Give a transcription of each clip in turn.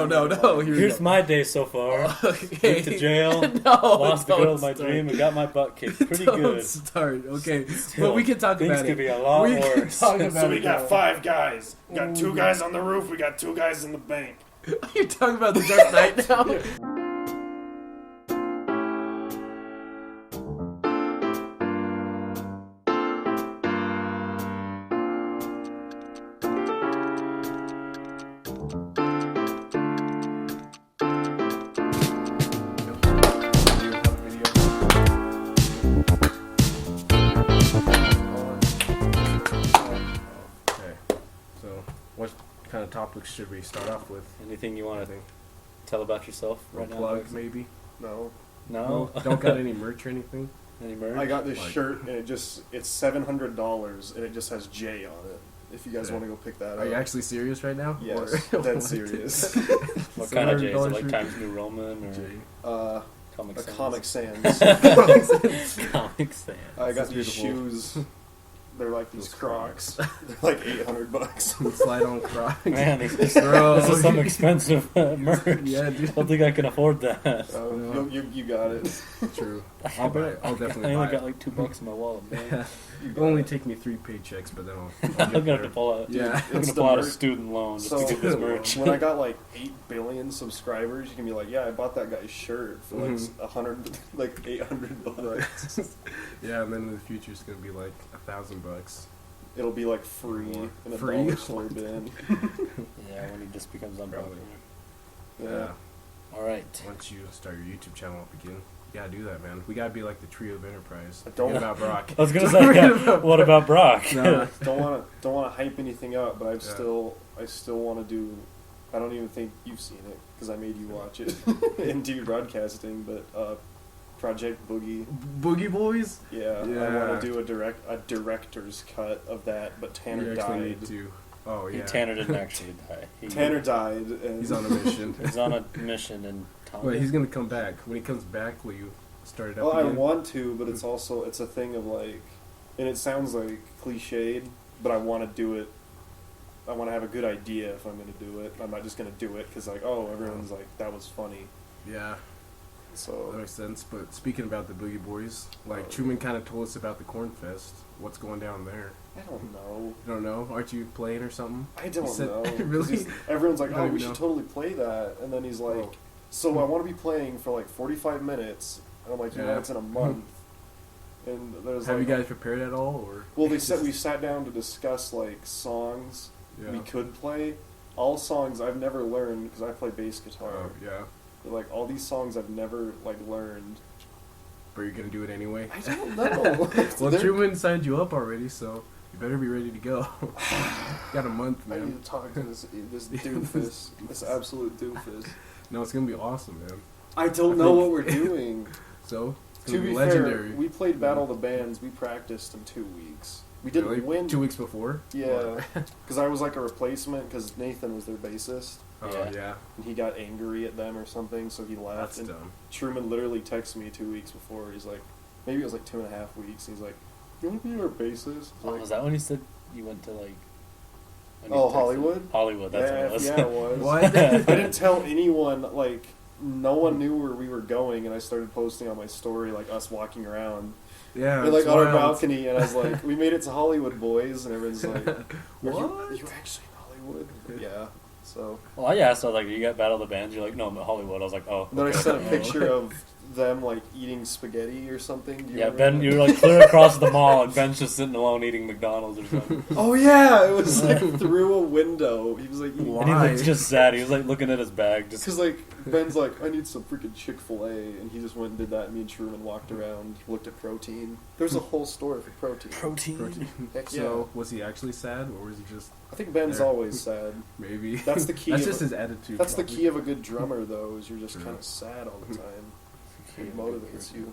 No. Here's my day so far. Okay. Went to jail. Lost the girl of my dream and got my butt kicked. Pretty good. Start. Okay. Still, but we can talk about it. Things could be a lot worse. So we got 5 guys. We got 2 guys on the roof. We got 2 guys in the bank. You're talking about the Dark Knight now? Topics should we start off with? Anything you want to tell about yourself right now? Plug, maybe? No. Don't got any merch or anything? Any merch? I got this shirt and it's $700 and it just has J on it. If you guys want to go pick that up. Are you actually serious right now? Yes, dead serious. What kind of J? Is it like Times New Roman or Comic Sans? Comic Sans. I got these shoes. They're like these Crocs. They're like $800. Slide on Crocs. Man, this is some expensive merch. Yeah, dude. I don't think I can afford that. You got it. True. I'll definitely buy I only it. got like $2 in my wallet, man. It'll only take me 3 paychecks, but then I'll I'm gonna have to pull out. Yeah, I'm gonna pull out a student loan just to get this merch. When I got like 8 billion subscribers, you can be like, yeah, I bought that guy's shirt for like $800. Yeah, and then in the future it's gonna be like $1,000. It'll be like free in a Free? dollar store bin. Yeah, when he just becomes unpopular. Yeah. All right. Once you start your YouTube channel up again, you gotta do that, man. We gotta be like the trio of enterprise. Don't Forget about Brock. I was gonna say, what about Brock? No. don't want to hype anything up, but I still want to do. I don't even think you've seen it because I made you watch it and do broadcasting. But Project Boogie Boys. Yeah. I want to do a director's cut of that, but Tanner died. Oh yeah. Tanner didn't actually die. Tanner died. And he's on a mission. He's on a mission and. Wait, he's gonna come back. When he comes back, will you start it up Well, again? I want to, but it's a thing of like, and it sounds like cliched, but I want to do it. I want to have a good idea if I'm going to do it. I'm not just going to do it because like, oh, everyone's like, that was funny. Yeah. So that makes sense. But speaking about the Boogie Boys, like Truman kind of told us about the CornFest. What's going down there? I don't know. You don't know? Aren't you playing or something? I don't know. Really? Everyone's like, oh, we should totally play that. And then he's like, oh. So I want to be playing for like 45 minutes. And I'm like, you know, it's in a month. And there's Have you guys prepared at all? Or well, we sat down to discuss like songs we could play. All songs I've never learned because I play bass guitar. Oh, yeah. But, like all these songs I've never like learned. But you're gonna do it anyway? I don't know. Well, Truman signed you up already, so you better be ready to go. Got a month, man. I need to talk to this doofus, this absolute doofus. No, it's gonna be awesome, man. I don't know what we're doing. So, it's to be legendary. Fair, we played Battle of the Bands. We practiced in 2 weeks. We didn't win 2 weeks before. Yeah, because I was like a replacement because Nathan was their bassist. Oh yeah. And he got angry at them or something, so he left. That's dumb. Truman literally texted me 2 weeks before. He's like, maybe it was like 2.5 weeks. He's like, "You want to be our bassist?" Was that when he said you went to like? Hollywood. Hollywood. That's what it was. Yeah, it was. What? I didn't tell anyone. Like, no one knew where we were going, and I started posting on my story like us walking around. Yeah, we're like on our balcony, and I was like, "We made it to Hollywood, boys," and everyone's like, "What? You actually in Hollywood?" Yeah. So. Well, yeah. So like, you got Battle of the Bands. You're like, no, I'm at Hollywood. I was like, oh. And then I sent a picture of them like eating spaghetti or something. Ben, you were like clear across the mall, and Ben's just sitting alone eating McDonald's or something. Oh yeah, it was like through a window. He was like, and he looked just sad. He was like looking at his bag, just because like Ben's like, I need some freaking Chick-fil-A, and he just went and did that. And me and Truman walked around, looked at protein. There's a whole store for protein. Protein. Heck yeah. So was he actually sad, or was he just? I think Ben's always sad. Maybe that's the key. That's just his attitude. That's the key of a good drummer, though, is you're just kind of sad all the time. It motivates you.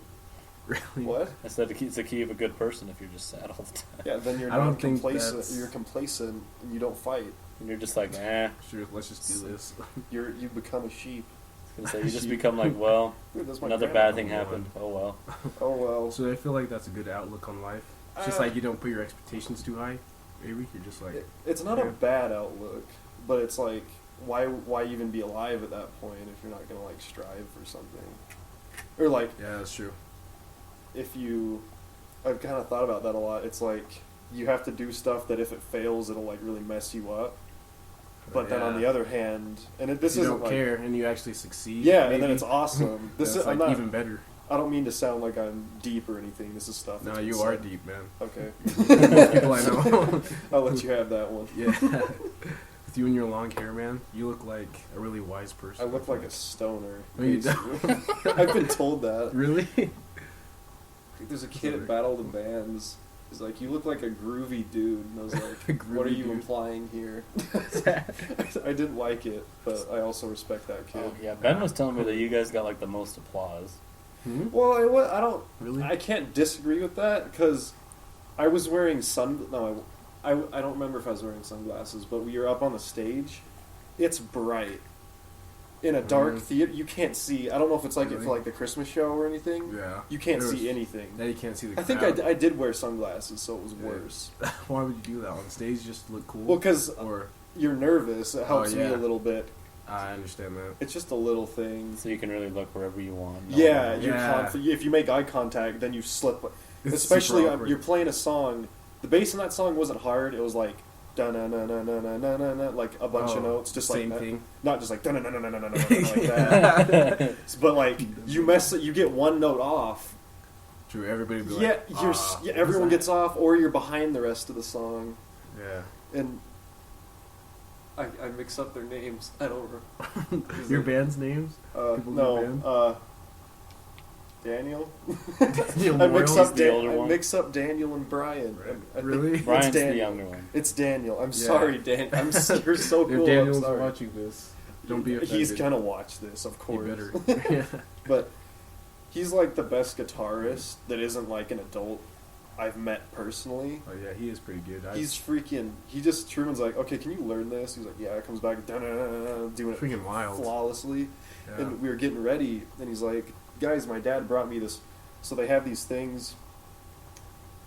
Really? What? I said it's the key of a good person if you're just sad all the time. Yeah, then you're not complacent. You're complacent and you don't fight. And you're just like, eh. Sure, let's just do this. You become a sheep. I was gonna say, you just become like, well, another bad thing happened. Oh well. Oh well. So I feel like that's a good outlook on life. It's just like you don't put your expectations too high. Maybe you're just like. It's not a bad outlook, but it's like why even be alive at that point if you're not gonna like strive for something, or like Yeah, that's true. I've kind of thought about that a lot. It's like you have to do stuff that if it fails, it'll like really mess you up. But then on the other hand, and this you isn't don't like, care and you actually succeed. yeah, maybe, and then it's awesome. This that's is I'm like not even better. I don't mean to sound like I'm deep or anything. This is stuff. No, that's been you are said. deep, man. Okay. Most people I know. I'll let you have that one. Yeah. With you and your long hair, man, you look like a really wise person. I look like a stoner. No, you basically. I've been told that. Really? There's a kid at Battle of the Bands. He's like, "You look like a groovy dude," and I was like, "What are you implying here?" I didn't like it, but I also respect that kid. Oh, yeah, Ben was telling me that you guys got like the most applause. Hmm? Well, I don't. Really? I can't disagree with that because I was wearing I don't remember if I was wearing sunglasses, but we were up on the stage. It's bright. In a dark theater, you can't see. I don't know if it's like it for like the Christmas show or anything. Yeah. You can't see anything. Now you can't see the I think crowd. I did wear sunglasses, so it was Yeah. worse. Why would you do that on stage? Just to look cool? Well, because or you're nervous. It helps me yeah. a little bit. I understand that. It's just a little thing. So you can really look wherever you want. No Yeah, one- you're Yeah. if you make eye contact, then you slip. It's Especially super awkward. you're playing a song. The bass in that song wasn't hard. It was like da na na na na na na na, like a bunch of notes, just same like that. thing. Not just like da na na na na na na like that. But like you get one note off. True. Everybody would be Yeah, like, you're what was everyone that?" gets off, or you're behind the rest of the song, Yeah. and I mix up their names. I don't. Your band's names? People in your band? Daniel. Daniel I mix Morrell? up the older I one? mix up Daniel and Brian. I think Really? it's Brian's the Daniel. younger one. It's Daniel. I'm Yeah. sorry, Dan. You're so cool. If Daniel's I'm sorry. watching this, don't be offended. He's gonna watch this, of He course. better. Yeah. But he's like the best guitarist that isn't like an adult I've met personally. Oh yeah, he is pretty good. He's freaking. Truman's like, okay, can you learn this? He's like, yeah. It comes back, doing it freaking wild. flawlessly. Yeah. And we were getting ready, and he's like, guys, my dad brought me this. So they have these things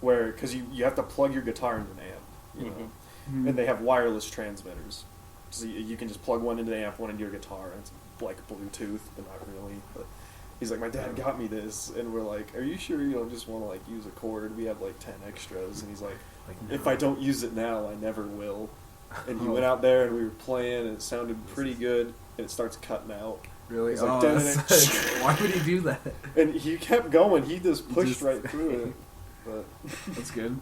where, because you have to plug your guitar into an amp, you know, Mhm. and they have wireless transmitters. So you can just plug one into the amp, one into your guitar, and it's like Bluetooth, but not really. But he's like, my dad got me this, and we're like, are you sure you don't just want to like use a cord? We have like 10 extras, and he's like, no. if I don't use it now, I never will. And he Oh. went out there, and we were playing, and it sounded pretty good, and it starts cutting out. Really? He's like, Oh, "Dun, that's dun, dun." why would he do that? And he kept going. He just pushed Just- right through it. But That's good.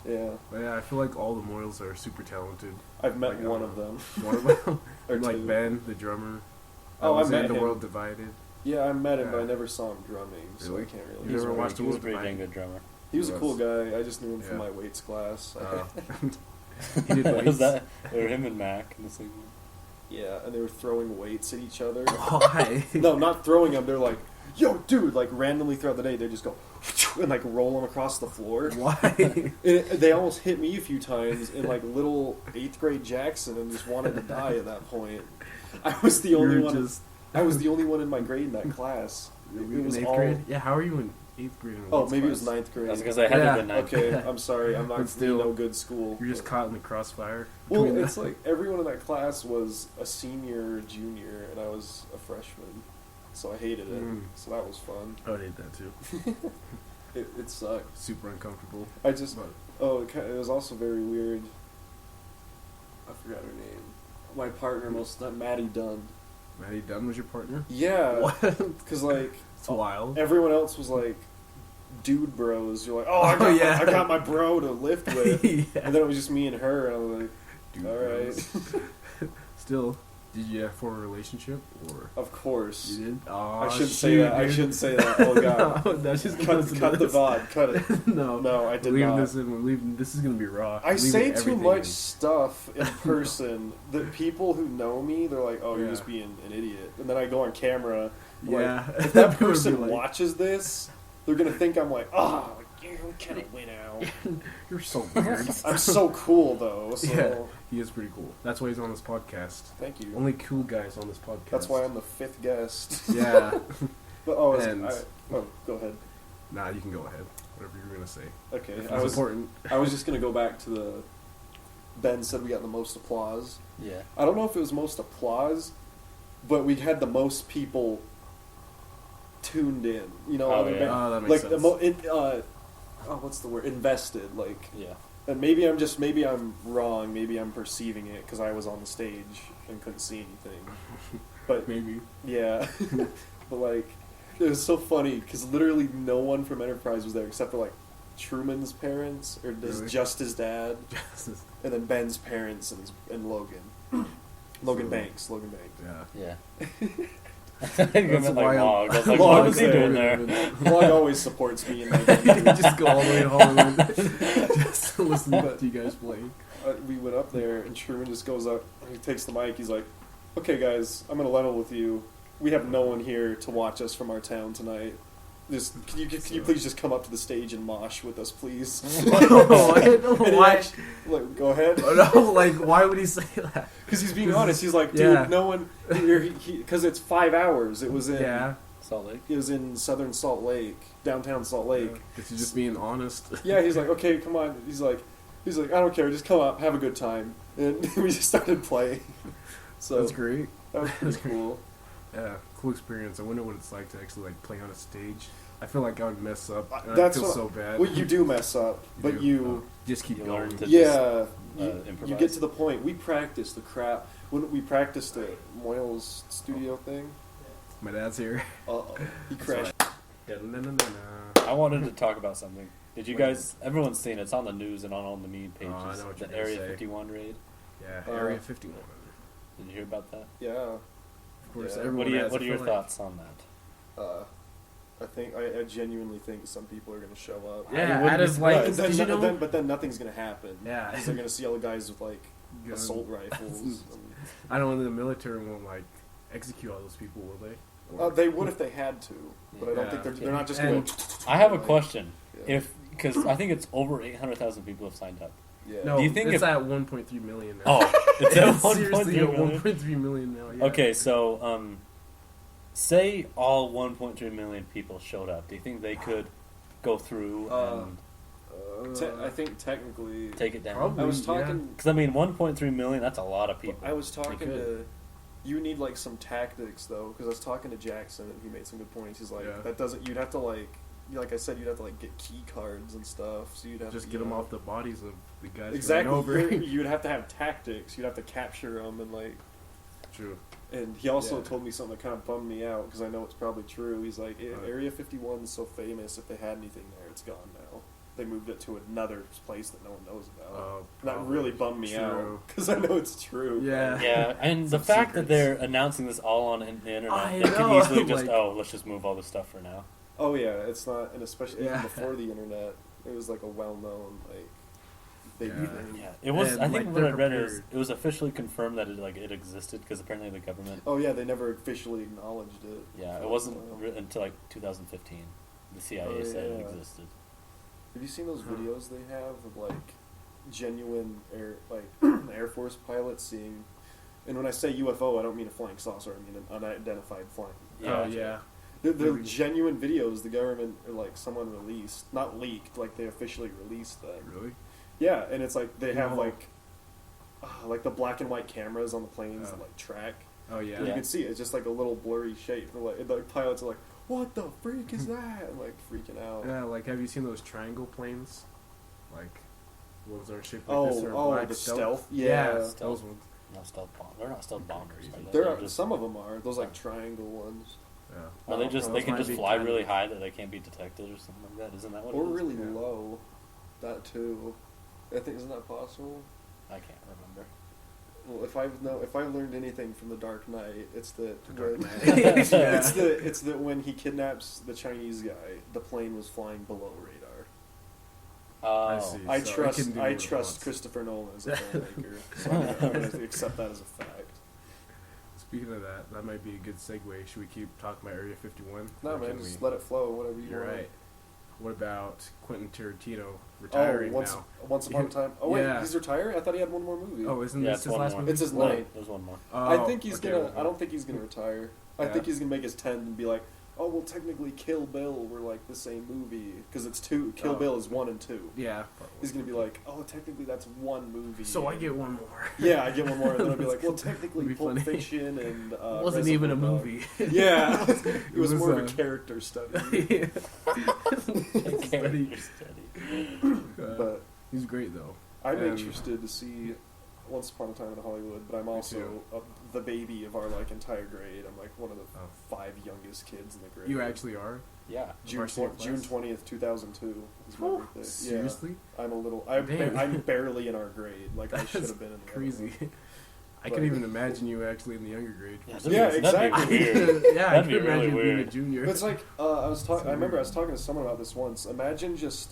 yeah, But yeah, I feel like all the Moyles are super talented. I've met Like, one of them. One of them, Or like two. Ben, the drummer. Oh, I was met in The him. World Divided. Yeah, I met him, but I Yeah. never saw him drumming, so Really? I can't really. You never watched The He was a World pretty dang Divided? good drummer. He was a He cool was. guy. I just knew him from Yeah. my weights class. He did Was weights. that or him and Mac in the same one? Yeah, and they were throwing weights at each other. Why? No, not throwing them. They're like, "Yo, dude!" Like randomly throughout the day, they just go and like roll them across the floor. Why? And they almost hit me a few times in like little 8th grade Jackson, and just wanted to die at that point. I was the only You're one. just- I was the only one in my grade in that class. Were It you was in 8th all. grade? Yeah, how are you in 8th grade? in Oh, weights maybe it was class? 9th grade. I was gonna say it had to Yeah. have been 9th. Okay, I'm sorry. I'm not But still, no good school. You're just but- caught in the crossfire. Well, between it's the- like everyone in that class was a senior or junior, and I was a freshman, so I hated it. Mm. So that was fun. I would hate that too. It sucked. Super uncomfortable. I just But it was also very weird. I forgot her name. My partner most of the time, Maddie Dunn. Maddie Dunn was your partner? Yeah, What? because like It's wild. everyone else was like dude bros. You're like, oh, Oh, yeah. I got my bro to lift with, Yeah. and then it was just me and her, and I was like, Dude, all right. Still, did you form a relationship or Of course. you did? Oh, I shouldn't say that. I dude. shouldn't say that. Oh god. No, that's just Cut the VOD. Cut it. No, No, I did we're leaving not. this in. We're leaving. This is gonna be raw. I We're say leaving too everything much in. stuff in person that people who know me, they're like, "Oh, you're Yeah. just being an idiot." And then I go on camera. I'm Yeah. Like, if that People would be person like, watches this, they're gonna think I'm like, "Oh, you kind of went out." You're so weird. I'm so cool though. So Yeah, he is pretty cool. That's why he's on this podcast. thank you. Only cool guys on this podcast. That's why I'm the 5th guest. Yeah. But And- go ahead. Nah, you can go ahead. Whatever you're gonna say. Okay, If I it's was important. I was just gonna go back to Ben said we got the most applause. Yeah. I don't know if it was most applause, but we had the most people tuned in. You know, Oh, other yeah. than- Oh, that makes like sense. what's the word? Invested. Like, Yeah. and maybe I'm wrong. Maybe I'm perceiving it because I was on the stage and couldn't see anything. But Maybe. yeah, but like it was so funny because literally no one from Enterprise was there except for like Truman's parents or Really? just his dad, and then Ben's parents and Logan. Logan Banks. Yeah. Yeah. I think I meant like wild. Log. I was like, Log what was he there. doing there? Log always supports me and like, Just go all the way to Hollywood just to listen to you guys play. we went up there and Truman just goes up, he takes the mic, he's like, okay guys, I'm gonna level with you. We have no one here to watch us from our town tonight. Just can you please just come up to the stage and mosh with us, please? And he Why? actually- like, go ahead. Oh, no, like, why would he say that? Because he's being honest. He's like, dude, Yeah. no one. Because it's 5 hours. It was in. Yeah. Salt Lake. It was in southern Salt Lake, downtown Salt Lake. Guess he's just being honest. Yeah, he's like, okay, come on. He's like, I don't care. Just come up, have a good time, and we just started playing. So That's great. that was That's pretty cool. Yeah, cool experience. I wonder what it's like to actually like play on a stage. I feel like I would mess up. And That's I feel what- so bad. Well, you do mess up, but do. you. Just keep You going. learn to- Yeah, you improvise. get to the point. We practiced the crap. When we practiced at Moyle's studio thing, My dad's here. he crashed. Yeah, no. I wanted to talk about something. Did you guys? Everyone's seen it. It's on the news and on all the media pages. I know what the you're gonna Area say. 51 raid. Yeah, Area 51. Did you hear about that? Yeah. Of course, Yeah. everyone What are has. What I are your feel like- thoughts on that? I genuinely think some people are going to show up. Yeah, wouldn't out be of like, But did you know? but then nothing's going to happen. Yeah. Because they're going to see all the guys with like Guns. assault rifles. I don't know. The military won't like execute all those people, will they? Or- They would if they had to, but I don't Yeah. think they're not just And- going to. I have a question. Yeah. Because I think it's over 800,000 people have signed up. Yeah. No, Do you think it's if- at 1.3 million now. Oh, it's at It's seriously 1.3 at million. 1.3 million now. Yeah. Okay, so say all 1.3 million people showed up. Do you think they could go through and I think technically. take it down? Probably. I was Yeah. talking. Because I mean, 1.3 million. That's a lot of people. I was talking could. to. You need like some tactics though, because I was talking to Jackson and he made some good points. He's like, Yeah. that doesn't. You'd have to like I said, you'd have to like get key cards and stuff. So you'd have Just to, get you them know, off the bodies of the guys. Exactly. Over. You'd have to have tactics. You'd have to capture them and like. True. And he also Yeah. told me something that kind of bummed me out because I know it's probably true. He's like, Right. Area 51 is so famous. If they had anything there, it's gone now. They moved it to another place that no one knows about. That probably. really bummed me out True. because I know it's true. Yeah. Yeah, and the Some fact that secrets. they're announcing this all on the internet, I they could know, easily just, like- let's just move all this stuff for now. Oh yeah, it's not, and especially even Yeah. before the internet, it was like a well-known like big Yeah. thing. Yeah, it was. And, I think like, what I they're read is prepared. it was officially confirmed that it existed because apparently the government. Oh yeah, they never officially acknowledged it. Yeah, for it a wasn't while. until like 2015. The CIA Oh, said it yeah. existed. Have you seen those Huh. videos they have of like genuine Air Force pilots seeing? And when I say UFO, I don't mean a flying saucer. I mean an unidentified flying. Oh yeah. They're Really? genuine videos the government or like someone released, not leaked, like they officially released them. Really? Yeah, and it's like they have No. like the black and white cameras on the planes Oh. that like track. Oh yeah. And you can see it. It's just like a little blurry shape. And, like the pilots are like, "What the freak is that?" And like freaking out. Yeah, like have you seen those triangle planes? Like, what was their shape like this? They're Oh, black the stealth. Yeah, Yeah, Stealth. those ones. No stealth bomb. They're not stealth bombers. Crazy. Are they? there They're are just- some of them are those like triangle ones, Yeah. Are they No, just? no, They those can might just be fly kind really of- high that they can't be detected or something like that. Isn't that what? or it is? really Yeah. low. That too. I think isn't that possible? I can't remember. Well, if I've learned anything from the Dark Knight, it's that The Dark when- Knight. Yeah. it's that when he kidnaps the Chinese guy, the plane was flying below radar. Oh, see. I So it trust can do what it trust wants. Christopher Nolan as a filmmaker, so I'm going to accept that as a fact. Speaking of that, that might be a good segue. Should we keep talking about Area 51? No Or man, can just we- let it flow. Whatever you You're want. right. What about Quentin Tarantino Oh, retiring once now? upon a time. Oh wait, Yeah. he's retired. I thought he had one more movie. Oh, isn't Yeah, this it's his one last more. movie? It's his Well, ninth. There's one more. I Oh, think he's okay, gonna. well, I don't think he's gonna retire. I Yeah. think he's gonna make his 10 and be like, oh well, technically Kill Bill were like the same movie because it's two. Kill Bill is 1 and 2. Yeah. He's gonna be like, oh, technically that's one movie. So I get one more. Yeah, I get one more, and then I'll be like, well, technically It'd be Pulp funny. Fiction and It wasn't even a Reservoir Dogs. movie. Yeah, it was more of a a- character study. Yeah. Character study. But He's great though. I'm And- interested to see Once Upon a Time in Hollywood, but I'm Me also too. the baby of our like entire grade. I'm like one of the Oh. 5 youngest kids in the grade. You actually are? Yeah. June varsity class? June 20th, 2002 is my Oh, birthday. seriously? Yeah, I'm a little. Dang. I'm barely in our grade. Like I should That's have been in the crazy. other I But- couldn't even imagine you actually in the younger grade. Yeah, Yeah, that'd exactly. be weird. Yeah, I That'd could be really imagine you being a weird. junior. But it's like I remember I was talking to someone about this once. Imagine just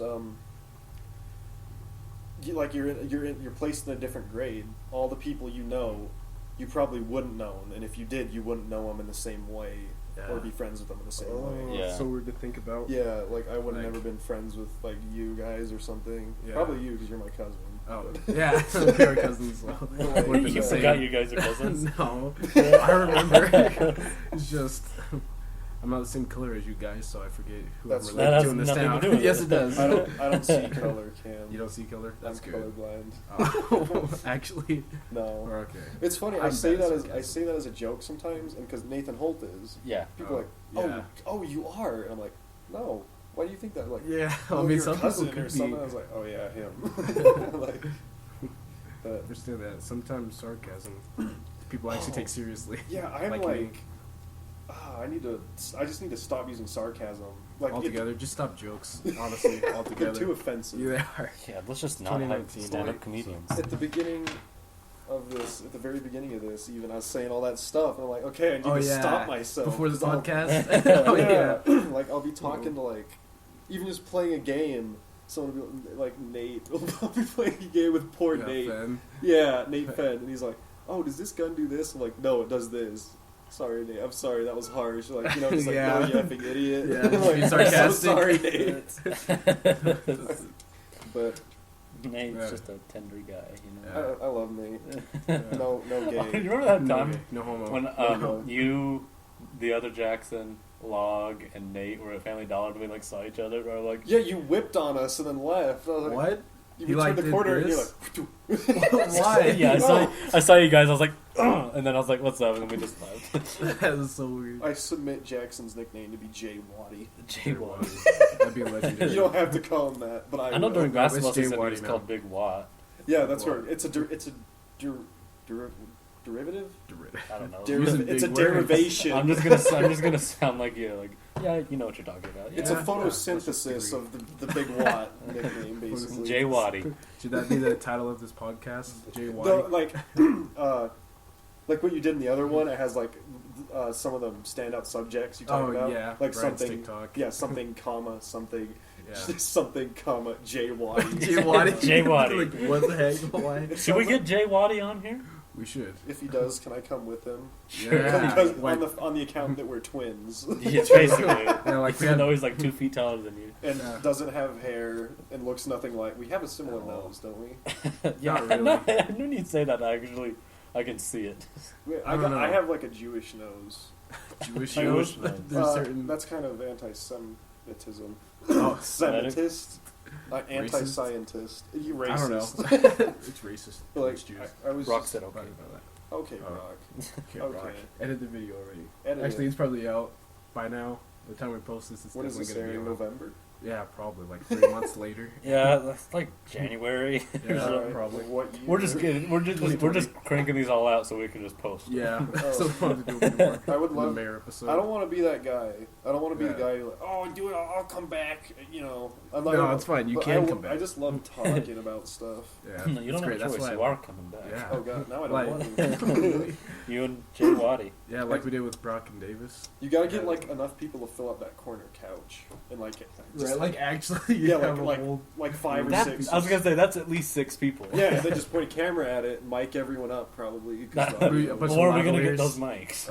you're placed in a different grade. All the people you know, you probably wouldn't know them, and if you did, you wouldn't know them in the same way or Yeah. be friends with them in the same Oh, way. Yeah. it's so weird to think about. Yeah, like I would have Like- never been friends with like you guys or something. Yeah. Probably you because you're my cousin. Oh, But- yeah, we are cousins. So would've been You the same. forgot you guys are cousins? No, I remember. It's just I'm not the same color as you guys, so I forget who That's- I'm That related has to in this nothing to town. do with Yes, it. it does. I don't see color, Cam. You don't see color? That's I'm good. colorblind. Oh, actually, No. okay. It's funny. I'm I say bad that at as I sarcasm. say that as a joke sometimes, and because Nathan Holt is, Yeah. people Oh, are like, oh, yeah. oh, you are, and I'm like, no. Why do you think that? Like, Yeah, oh, I mean, your some people cousin could or be. something. I was like, oh yeah, him. Like, I but understand that. Sometimes sarcasm, people actually take seriously. yeah, I'm Like like, me. I just need to stop using sarcasm. Like Altogether, just stop jokes. Honestly, they're altogether. too offensive. Yeah, they are. Yeah, let's just not have 2019, stand-up like, comedians. At the beginning of this, at the very beginning of this, even I was saying all that stuff, and I'm like, okay, I need Oh to yeah. stop myself Before the 'cause I'll- podcast. Oh yeah. like I'll be talking to like, even just playing a game. Someone will be like Nate will be playing a game with poor Yeah, Nate. Fenn. Yeah, Nate Fenn, and he's like, "Oh, does this gun do this?" I'm like, "No, it does this." Sorry, Nate. I'm sorry. That was harsh. Like, you know, just like, Yeah. "No, you effing idiot." Yeah, like, being I'm so sarcastic. sorry, Nate. But Nate's Yeah. just a tender guy, you know. I love Nate. Yeah. No You gay. remember that No, time gay, no homo. when No. you, the other Jackson, Log, and Nate were at Family Dollar and we like saw each other? Or like, Yeah, you whipped on us and then left. I was like, What? You He, turned like, the did corner and you're this? like, Why? yeah, I saw you guys. I was like, "Ugh," and then I was like, "What's up?" And then we just left. That was so weird. I submit Jackson's nickname to be Jay Waddy. Jay Watt. That'd be legendary. You don't have to call him that, but I I know will. during No, it's basketball Jay season he Watt was now. called Big Watt. Yeah, that's Well, right. It's a derivative. I don't know. Using It's a big words. derivation. I'm just gonna sound like you. Like, yeah, you know what you're talking about. It's Yeah. a photosynthesis of the Big Watt nickname, basically. Jay Waddy. Should that be the title of this podcast? Jay White. No, like what you did in the other one. It has like some of the standout subjects you talk Oh, about. yeah, like Brian's something. TikTok. Yeah, something, comma, something, Yeah. something, comma, Jay Waddy. Jay Waddy. Jay Waddy. Like, what the heck? Why? It Should we sounds get Jay Waddy on here? We should. If he does, can I come with him? Yeah. Because Like, on the account that we're twins Yeah, basically. yeah, like we Even had, though he's like 2 feet taller than you. and Yeah. doesn't have hair and looks nothing like. We have a similar No. nose, don't we? Yeah, Not really. no, I knew you'd say that. Actually, I can see it. I don't know. I have like a Jewish nose. Jewish Jewish nose. nose. There's certain. That's kind of anti-Semitism. Oh, Semitist, anti-scientist. You racist. I don't know. It's racist. Like, It's Jews. I was Rock just- said okay. Sorry about that. Okay, Oh. Brock. Okay, Okay. Rock. Edit the video already. Edit Actually, it. it's probably out by now. By the time we post this, it's When is definitely this going to airing? be out. November? Yeah, probably like 3 months later. Yeah, that's like January. Yeah, Alright, probably. What year? We're just cranking these all out so we can just post. Yeah, Oh. so we want to do a bit more. I would in love- the mayor episode. I don't want to be that guy. I don't want to be the Yeah. guy who like, oh, do it. I'll come back. You know, I'm not No, gonna- it's fine. You but can I, come back. I just love talking about stuff. Yeah, No, you don't it's great. have a That's choice. why You I- are coming back. Yeah. Oh god, now I don't Like- want to. You and Jay Waddy. Yeah, like we did with Brock and Davis. You gotta get like enough people to fill up that corner couch and like just, Right, like actually, you yeah, have like a whole. like 5 or That- 6. I was gonna say that's at least 6 people. Yeah, and then just point a camera at it, and mic everyone up probably. 'cause, That- We- a bunch of Or are we gonna lavaliers. get those mics?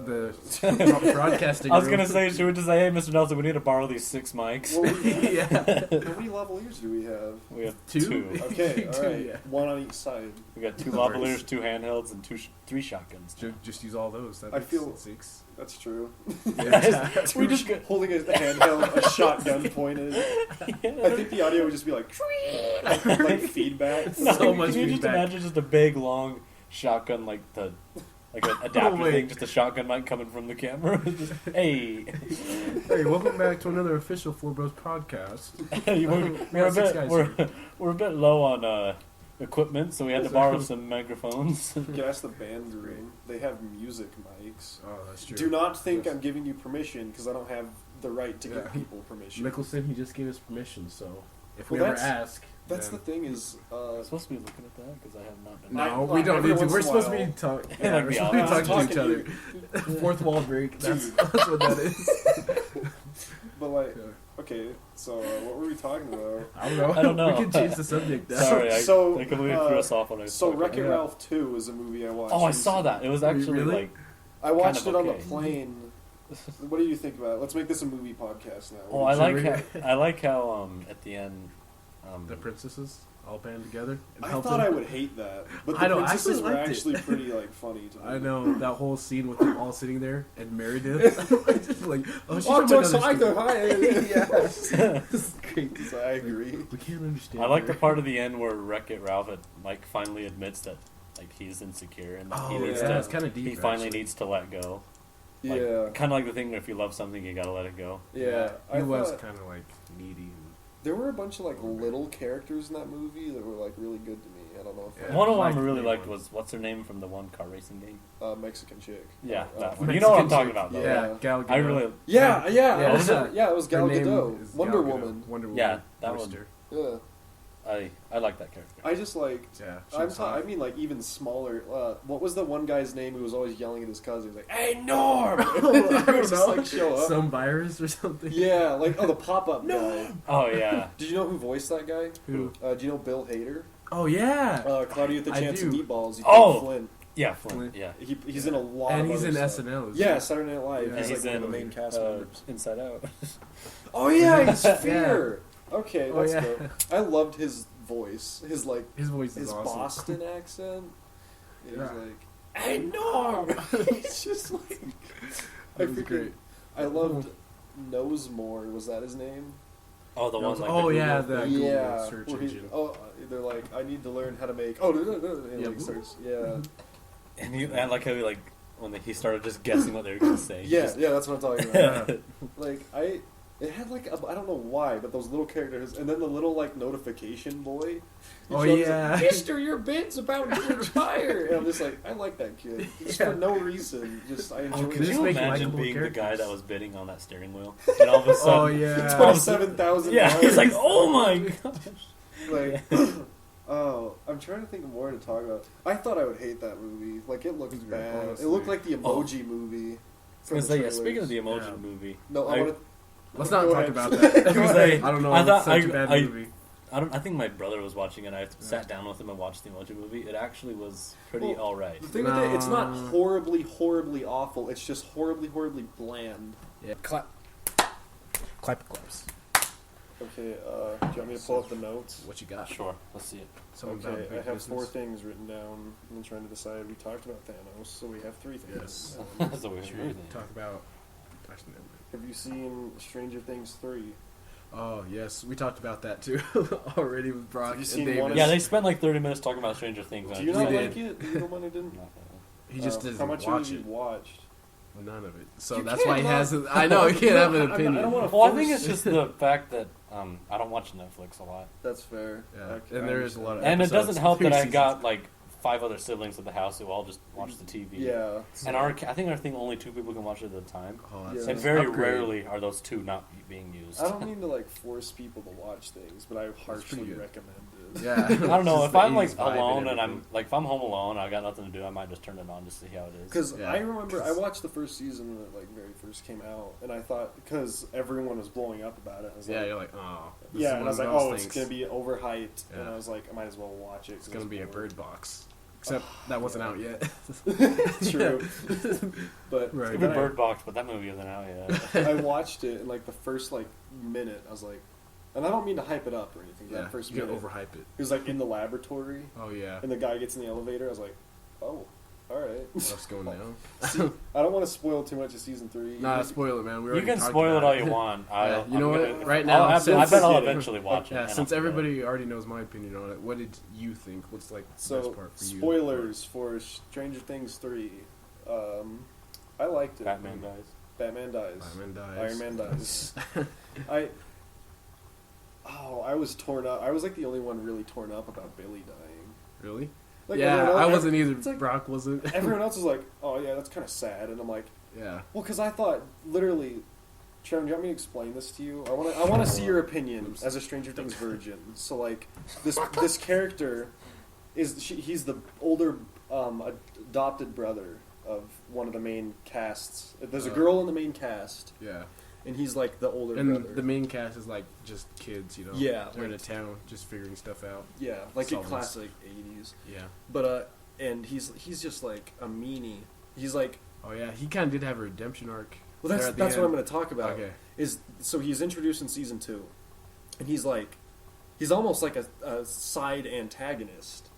the broadcasting. I was room. gonna say, should we just say, hey, Mr. Nelson, we need to borrow these 6 mics? Well, Yeah. how many lavaliers do we have? We have Two? two. Okay, all right, Yeah. one on each side. We got 2 Nice. lavaliers, 2 handhelds, and 3 shotguns. Just use all those. That I makes feel- 6. That's true. Yeah. We just got, Holding a handheld, a shotgun pointed. I think the audio would just be like feedback. No, So much can you just feedback. imagine just a big long shotgun like an adapter wait. thing, just a shotgun mic coming from the camera? Just, hey, Hey, welcome back to another official Four Bros podcast. we're a bit low on equipment, so we had to borrow some microphones. You can ask the band room. They have music mics. Oh, that's true. Do not think I'm giving you permission because I don't have the right to Yeah. give people permission. Mickelson, he just gave us permission, so if Well, we ever that's- ask, That's the then- thing is, I'm supposed to be looking at that because I have not been. No, I- we don't every need to. once We're in a supposed to be while- talking. Like Yeah, the we're supposed to be audience. talking to each other. You- Fourth wall break. That's Dude. what that is. But like, okay, so what were we talking about? I don't know. I don't know. We can change the subject now. Sorry, So, I completely threw us off when I was So talking. Wreck-It Yeah. Ralph 2 is a movie I watched. Oh, I saw that. It was actually Really? like. I watched kind it of on okay. the plane. What do you think about it? Let's make this a movie podcast now. Oh, I Should like we- how, I like how at the end. The princesses all band together. And I helped thought him. I would hate that, but I the know, I princesses actually were liked it. actually pretty like funny to me. I know that whole scene with them all sitting there and Meredith, just like, oh, she's Oh, from so I another go hi. yeah, this is great. So I agree. We can't understand. I like her. the part of the end where Wreck-It Ralph finally admits that he's insecure and that Oh, he yeah, needs it's to. kind of deep. He finally actually. needs to let go. Yeah, Kind of like the thing where if you love something, you gotta let it go. yeah. He I was thought kind of like needy. there were a bunch of like little characters in that movie that were like really good to me. I don't know if Yeah. One of them I Like really the liked one. was what's her name from the one car racing game? Mexican chick. Yeah, that one. one. You know what I'm Mexican talking chick. about, though. Yeah, Gal Gadot. I really. Yeah. Yeah. Was it? Yeah, it was Gal Her name Gadot, is Wonder Gal Gadot. Woman. Wonder Woman. Yeah, that voiced one. her. Yeah, I like that character. I just like. Yeah, she was hot. I mean, like even smaller. What was the one guy's name who was always yelling at his cousin? He was like, "Hey, Norm!" I He don't would just know. like show up. Some virus or something. Yeah, like the pop-up guy. Oh yeah. Did you know who voiced that guy? Who? Do you know Bill Hader? Oh yeah. Claudia with the I Chance of do. Meatballs. He Oh! played Flint. Yeah, Flint. Yeah. He's in a lot. And of he's other in stuff. SNL. Yeah, Saturday Night Live. Yeah. And He's like one of the main cast uh, members. Inside Out. Oh yeah, he's Yeah. Fear. Okay, Oh, that's yeah. dope. I loved his voice. His like His voice is his awesome. Boston accent. He's Yeah. like, "Hey Norm." He's just like. That was great. I loved Knowsmore. Was that his name? Oh, the one like. Oh the yeah, Google- the Google Yeah. search where he- engine. oh, they're like, I need to learn how to make. Oh, and Yeah. like starts. Yeah. And I like how he started just guessing what they were gonna say. Yeah, Just- yeah, that's what I'm talking about. Like it had like I don't know why, but those little characters, and then the little like notification boy. He Oh, shows up, yeah. Mister, your bid's about to expire, and I'm just like, I like that kid, just Yeah. for no reason. Just I enjoy. Could Just you make imagine likable being the guy characters. that was bidding on that steering wheel, and all of a sudden, Oh yeah. $27,000. yeah, he's like, oh my gosh. Like, oh, I'm trying to think of more to talk about. I thought I would hate that movie. Like, it looked It's bad. honestly- It looked like the Emoji movie. I was from gonna the say, yeah, trailers. speaking of the emoji Yeah. movie, No, I want to. Let's not Go talk ahead. about that. I was gonna say, I don't know. I thought it's such I- a bad I- movie. I think my brother was watching it. I sat down with him and watched the emoji movie. It actually was pretty Well, alright. The thing with it, it's not No. horribly, horribly awful. It's just horribly, horribly bland. Yeah. Clap. Claps. Okay, do you want me to pull up the notes? What you got? Sure, let's see it. Something about Okay, I big have 4 business? things written down. I'm trying to decide. We talked about Thanos, so we have 3 things. Yes. That's a weird Should movie. we talk about? Actually, never mind. Have you seen Stranger Things 3? Oh yes, we talked about that too already with Brock Have you and seen David. one Yeah, they spent like 30 minutes talking about Stranger Things. Do you We not did. like it? You the one who didn't? He just How doesn't much watch have it. you watched? None of it. So You that's can't why he not- hasn't. I know he can't have an I opinion. don't wanna Well, I think force- it's just the fact that I don't watch Netflix a lot, That's fair. Yeah, Okay, and I there is a lot of and it episodes, doesn't help 3 that I seasons. got like 5 other siblings at the house who all just watch the TV. Yeah. And I think our thing only 2 people can watch it at a time, Oh, that's Yeah. and very upgrade. rarely are those 2 not being used. I don't mean to like force people to watch things, but I harshly pretty good. recommend it. Yeah. I don't know Just if the I'm like 80s vibe alone and everything. I'm like if I'm home alone, I got nothing to do. I might just turn it on just to see how it is. Because Yeah. I remember I watched the first season when it like very first came out, and I thought because everyone was blowing up about it, I was Yeah, like, you're like, oh. this yeah, is and I one was of like, those oh, it's things. gonna be overhyped, and Yeah. I was like, I might as well watch it. It's gonna be a bird box. Except that wasn't out yet. True. But Right. Even Bird Box, but that movie isn't out yet. I watched it, and like the first like minute, I was like, and I don't mean to hype it up or anything. Yeah, That first you can minute, overhype it. it was like in the laboratory, Oh yeah, and the guy gets in the elevator. I was like, oh, all right. stuff's going down. See, I don't want to spoil too much of season 3. Nah, spoil it, man. We You already can talked spoil it about all you want. Yeah, you know I'm what? gonna- Right now, I since- bet I'll eventually watch it. Yeah, and since I'll forget. everybody already knows my opinion on it, what did you think? What's like the So best part for you? spoilers for Stranger Things 3. I liked it. Batman dies. Batman dies. Batman dies. Iron Man dies. I was torn up. I was like the only one really torn up about Billy dying. Really? Like, Yeah, everyone I else- wasn't either. it's like- Brock wasn't. Everyone else was like, "Oh yeah, that's kind of sad," and I'm like, Yeah. "Well, because I thought literally." Trevin, do you want me to explain this to you? I want to see your opinion as a Stranger Things virgin. So like, this character he's the older adopted brother of one of the main casts. There's a girl in the main cast, Yeah. and he's like the older And brother. the main cast is like just kids, you know. Yeah, They're in a like- town just figuring stuff out. yeah, like Solving a classic '80s. Yeah. But and he's just like a meanie. He's like, Oh yeah, he kind of did have a redemption arc. well, there that's at the what I'm end. going to talk about. Okay. Is so he's introduced in season 2, and he's almost like a side antagonist,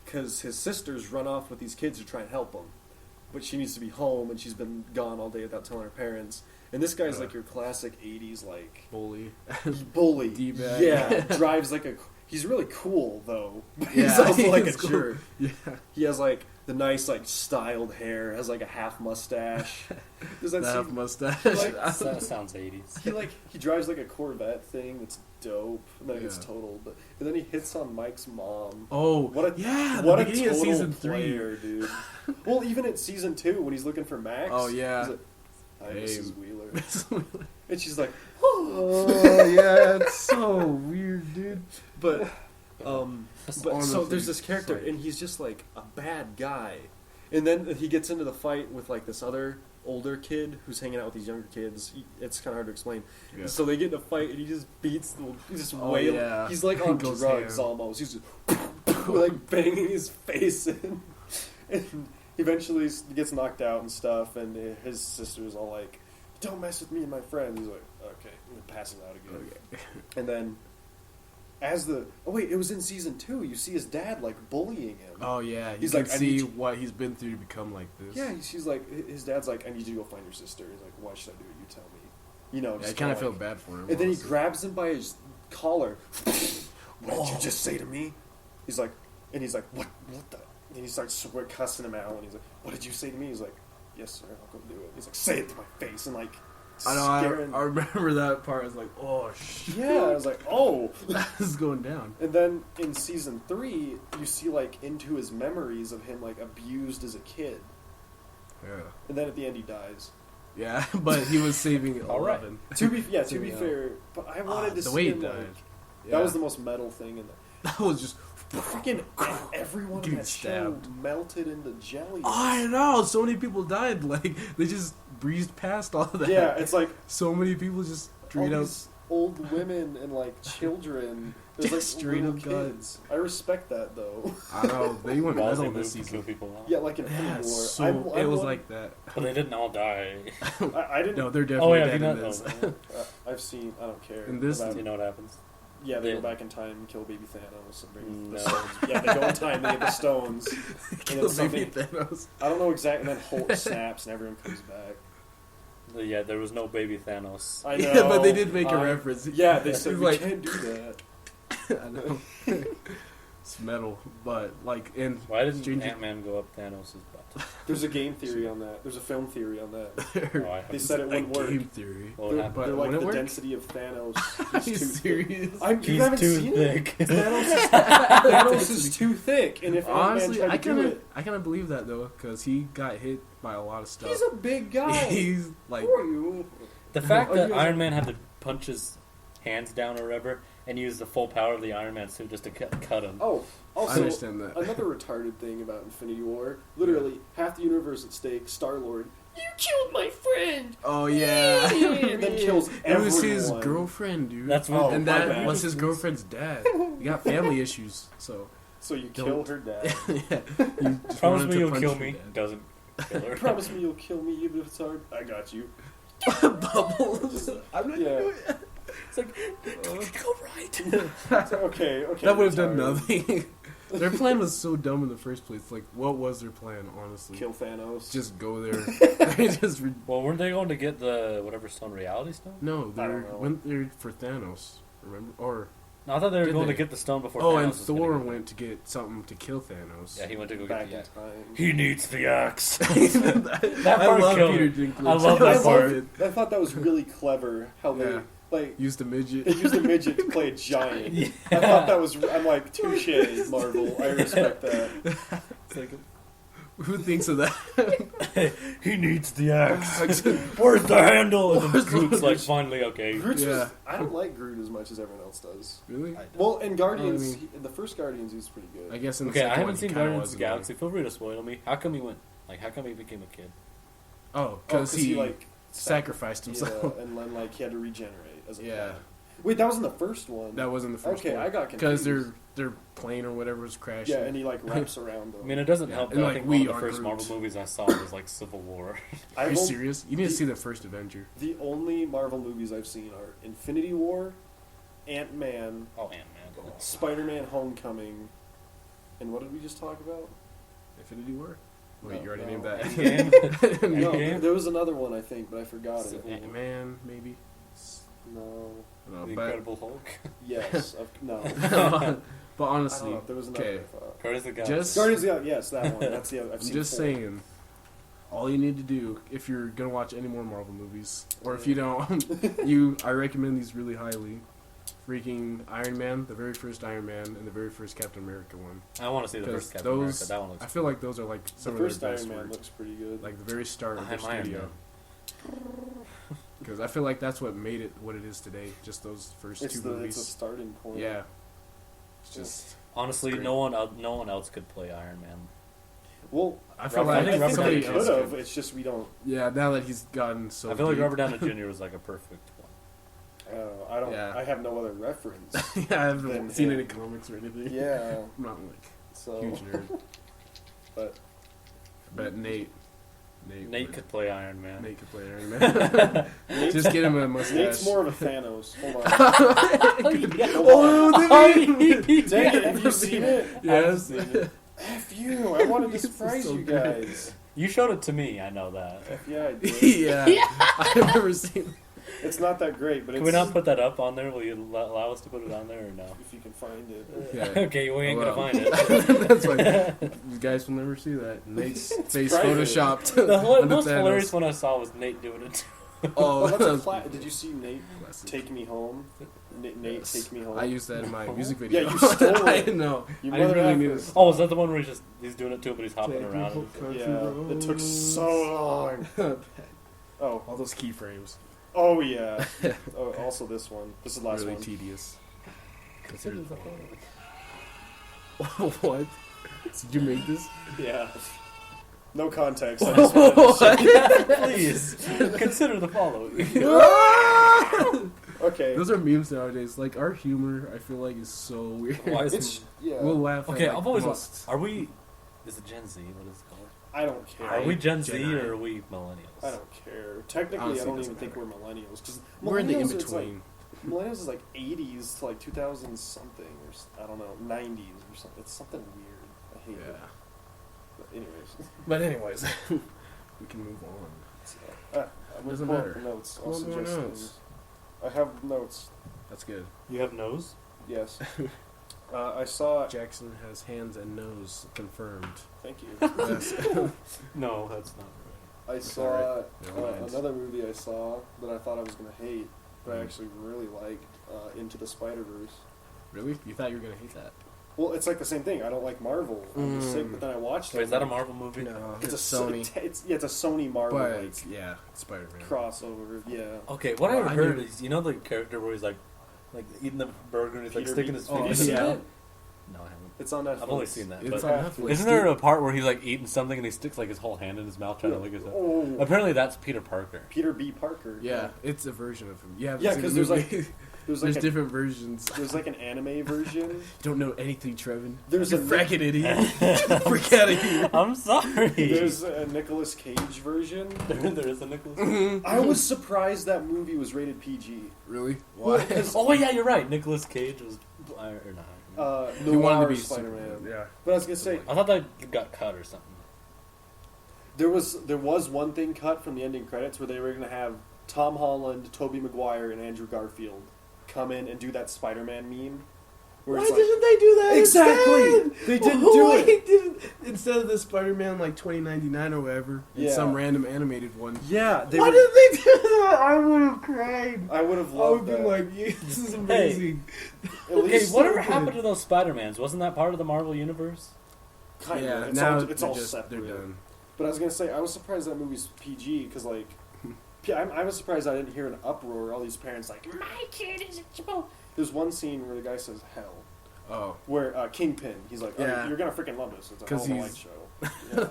because his sisters run off with these kids to try and help him, but she needs to be home and she's been gone all day without telling her parents. And this guy's like your classic '80s like Bully. bully. D-bag. Yeah, drives like a. He's really cool though. But he's Yeah, also like a he's cool. jerk. Yeah. He has like the nice like styled hair, has like a half mustache. Does that The half seem mustache. like- That sounds 80s. he drives like a Corvette thing that's dope, and then it gets Yeah. totaled. And then he hits on Mike's mom. Oh, What a yeah, what the a beginning of total season 3. player, dude. Well, even at season 2 when he's looking for Max. Oh, yeah. He's like, "Hi, Hey. Mrs. Wheeler," and she's like, Oh yeah, it's so weird, dude. but Honestly, so there's this character, it's like- and he's just like a bad guy. And then he gets into the fight with like this other older kid who's hanging out with these younger kids. It's kind of hard to explain. Yeah. So they get in a fight, and he just beats. He just Oh, wail. yeah. He's like He on goes drugs ham. almost. He's just like banging his face in, and eventually gets knocked out and stuff. And his sister's all like, "Don't mess with me and my friend." He's like, "Okay," and then passes out again. Okay. And then it was in season 2. You see his dad like bullying him. Oh yeah, you He's can like, "I see need you-" what he's been through to become like this. Yeah, she's like, his dad's like, "I need you to go find your sister." He's like, "Why should I do it? You tell me." You know, Yeah, I just kind of kinda feel bad for him. And then he honestly. grabs him by his collar. "What did you just say to me?" He's like, "What the?" And he starts cussing him out, and he's like, "What did you say to me?" He's like, "Yes, sir, I'll go do it." He's like, "Say it to my face," and like, I know. scaring. I remember that part. I was like, oh shit, Yeah, I was like, "Oh." this is going down. And then in season 3, you see like into his memories of him like abused as a kid, Yeah. and then at the end he dies. Yeah, but he was saving All right. 11. To be Yeah. fair, but I wanted to the see way he him died. like Yeah. that was the most metal thing in the That was just. freaking everyone in Getting that stabbed. show melted into jelly. I know. So many people died. Like they just breezed past all of that. Yeah, it's like So many people just all straight up. these old women and like children. There's like Just straight little up died. kids. I respect that though. I know they went Ballsy metal move this to kill season. people off. Yeah, like in Yeah, Infinity War. so I'm it was one- like that. But they didn't all die. I didn't. No, they're Oh definitely yeah, dead do you in not this. know? I've seen. I don't care. In this- Do about- you know what happens? yeah, they Yeah. go back in time and kill baby Thanos and bring the No. stones. Yeah, they go in time. They get the stones. Kill then baby something- Thanos. I don't know exactly. And then Holt snaps and everyone comes back. Yeah, there was no baby Thanos. I know. Yeah, but they did make a reference. Yeah, they said He's we like, can't do that. I know. It's metal, but like in Why didn't Stranger- Ant-Man go up Thanos' butt? There's a game theory on that. There's a film theory on that. Oh, I They haven't said it like wouldn't work. game theory. Well, They're, it happened. But they're like would it the work? density of Thanos Are is you too thick. serious? You He's haven't too seen thick. it? Thanos is too thick, and if Honestly, Ant-Man I tried to do kind of, it, I kind of believe that though, because he got hit by a lot of stuff. he's a big guy. He's like, Who are you? The fact Oh, that you guys- Iron Man had to punch his hands down or whatever and use the full power of the Iron Man suit just to cut him. Oh, I also understand that. another retarded thing about Infinity War. Literally, half the universe at stake. Star-Lord, you killed my friend. Oh yeah, And then kills it was his everyone. girlfriend, dude. That's Oh, what. and my that bad. was his girlfriend's dad. He got family issues, so So you Don't. kill her dad. Yeah. You just Promise wanted me to you'll punch kill your me. dad. Doesn't kill her. Promise me you'll kill me even if it's hard. I got you. Bubbles. I'm not Yeah. gonna do it. It's like, go right. Okay. That would have it's done hard. nothing. Their plan was so dumb in the first place. Like, what was their plan, honestly? Kill Thanos. Just go there. They just Well, weren't they going to get the whatever stone, reality stone? no, I they don't know. went there for Thanos. Remember? Or No, I thought they were Did going they? to get the stone before. oh, Thanos and was gonna Thor get it. went to get something to kill Thanos. Yeah, he went to go back get in the axe. time. He needs the axe. That part I love killed Peter me. Dinklage. I love that I part. I thought that was really clever. How they Yeah. like Used a midget. they used a midget to play a giant. Yeah. I thought that was. I'm like touche, Marvel. I respect that. It's like, Who thinks of that? he needs the axe. Where's the handle? And then Groot's like, finally, okay. Groot's Yeah. just, I don't like Groot as much as everyone else does. Really? Well, in Guardians, I mean- in the first Guardians, he was pretty good. I guess in the Okay, I second haven't one, seen he kinda Guardians of the was Galaxy. Feel free to spoil me. How come he went? Like, how come he became a kid? Oh, because he like sacrificed himself. Yeah, and then like he had to regenerate as a Yeah. plant. Wait, that was in the first one. That wasn't the first Okay, one. I got Because confused. their plane or whatever was crashing. Yeah, and he like wraps around them. I mean, it doesn't Yeah, help and that I like think we one of the are first Groot. Marvel movies I saw was like Civil War. Are you I've serious? You need to see the first Avenger. The only Marvel movies I've seen are Infinity War, Ant-Man, Oh, Ant-Man. Spider-Man: Homecoming, and what did we just talk about? Infinity War? Wait, No, you already no. named that. Endgame? No, Endgame? there was another one I think, but I forgot it. Civil War. Ant-Man, maybe? No. No, The but, Incredible Hulk. Yes. No. but I don't honestly, know. There was another. okay. I thought. Guardians of the Galaxy. Just- Guardians. Yeah. Yes, that one. That's the other. I've I'm seen just 4. saying, all you need to do, if you're going to watch any more Marvel movies, or if you don't, I recommend these really highly. Freaking Iron Man, the very first Iron Man, and the very first Captain America one. I want to see the 'Cause first Captain those- America. That one looks. I feel like those are like The some first of their best Iron Man work. looks pretty good. Like the very start of their I'm Iron studio. Man. Because I feel like that's what made it what it is today. Just those first it's two the movies. it's a starting point. Yeah. It's just. Honestly, Great. no one else could play Iron Man. Well, I feel Robert- like I think Robert somebody Downey else could have. could. It's just we don't. Yeah, now that he's gotten so. I feel like deep. Robert Downey Jr. was like a perfect one. I don't. Yeah. I have no other reference. Yeah, I haven't Than seen him. any comics or anything. Yeah. I'm not like So. huge nerd. But But Nate Nate could play Iron Man. Nate could play Iron Man. Just get him a mustache. Nate's more of a Thanos. Hold on. Oh, the meme! Dang it! Have you seen it? Yes. F you! I wanted to This is surprise so you good. guys. You showed it to me. I know that. Yeah, I did. Yeah. I've never seen. It's not that great, but Can it's we not put that up on there? Will you allow us to put it on there or no? if you can find it. Yeah. Okay, we ain't Well. gonna find it. That's fine. You guys will never see that. Nate's face private. photoshopped. The onto most Thanos. hilarious one I saw was Nate doing it. Oh, That's a that's did you see Nate classic. Take Me Home? Nate Yes. Take Me Home. I used that in my music video. Yeah, you stole I it. know. You I mother really need effer. to. Oh, is that the one where he's doing it too, but he's hopping Take me around? home, country Yeah, it took so long. Oh, All those keyframes. oh yeah. Oh, also this one. This is the last Really one. tedious. What? Did you make this? Yeah. No context. I just wanted to say- Please consider the following. Okay. Those are memes nowadays. Like our humor, I feel like is so weird. Why is It's yeah. We'll laugh. Okay, at, like, I've always the lost. most- Are we? Is it Gen Z? What is it called? I don't care. Are we Gen Z Jedi. or are we millennials? I don't care. Technically, Honestly, I don't doesn't even think matter. we're millennials because We're in the in It's like, between. millennials is like 80s to like 2000 something or I don't know 90s or something. It's something weird. I hate it. Yeah. But anyways, But anyways, we can move on. so, I'm Doesn't gonna pull matter. up notes. I'll Pull up more suggest notes. things. I have notes. That's good. You have nose? Yes. I saw. Jackson has hands and nose confirmed. Thank you. Yes. No, that's not right. I saw Alright, never mind. another movie I saw that I thought I was gonna hate, but I Mm. actually really liked. Into the Spider-Verse. Really? You thought you were gonna hate that? Well, it's like the same thing. I don't like Marvel. I'm just sick, Mm. but then I watched it. Wait, is that a like, Marvel movie? No, It's a Sony. It's a Sony Marvel But like it's, yeah, it's Spider-Man. crossover. Yeah. Okay, what Well, I I heard knew- is, you know the character where he's like eating the burger and he's like Peter sticking Be- his Oh, finger have in you his seen mouth? it? No, I haven't. It's on Netflix. I've only seen that. It's But on Netflix. isn't there a part where he's like eating something and he sticks like his whole hand in his mouth trying to lick his head? Oh. Apparently that's Peter Parker. Peter B. Parker. Yeah, it's a version of him. Yeah, Yeah, because there's there's different versions. There's like an anime version. You don't know anything, Trevin. There's you a fracking idiot. Freak out of here. I'm sorry. There's a Nicolas Cage version. There is a Nicolas. I was surprised that movie was rated PG. Really? Well, Why? Oh yeah, you're right. Nicolas Cage was or not. He wanted to be Spider-Man. Superman. Yeah. But I was gonna say I thought that got cut or something. there was one thing cut from the ending credits where they were gonna have Tom Holland, Tobey Maguire, and Andrew Garfield come in and do that Spider-Man meme. Where Why it's didn't they do that? Exactly! Instead? They didn't do Why it. Didn't, instead of the Spider-Man like 2099 or whatever, Yeah. some random animated one. Yeah, Why didn't they do that? I would have cried. I would have I would loved have been that. like, yeah, this is amazing. At Okay, least whatever they- happened to those Spider-Mans? Wasn't that part of the Marvel universe? Kind Yeah, of. now It's all they're separate. done. But I was gonna say, I was surprised that movie's PG because, like, I was surprised I didn't hear an uproar. All these parents like, my kid is a chipo. There's one scene where the guy says hell, Oh. where Kingpin, he's like, oh, Yeah. you're gonna freaking love this. It's a 'Cause Home he's- Light show. Yeah.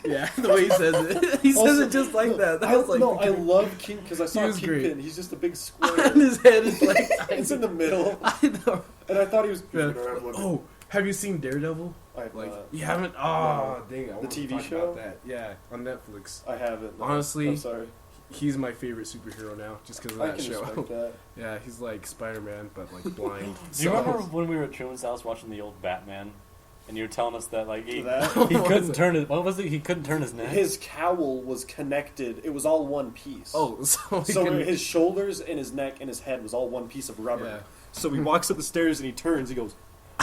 Yeah, the way he says it. He says Also, it just like that. I, was like, no, I love King because I saw was great. Kingpin. He's just a big square. and his head is like, It's in the middle, I know. and I thought he was. Yeah. Oh, have you seen Daredevil? I have Like, not. you haven't? Oh, dang it. I The wanted to TV talk show? about that. Yeah, on Netflix. I haven't. No. Honestly, I'm sorry. He's my favorite superhero now, just because of I that can show. respect that. Yeah, he's like Spider-Man, but like blind. Do you remember when we were at Truman's house watching the old Batman, and you were telling us that like he That? he What was couldn't it? turn it? What was it? He couldn't turn his neck. His cowl was connected. It was all one piece. Oh, so he So can, his shoulders and his neck and his head was all one piece of rubber. Yeah. So he walks up the stairs and he turns. He goes,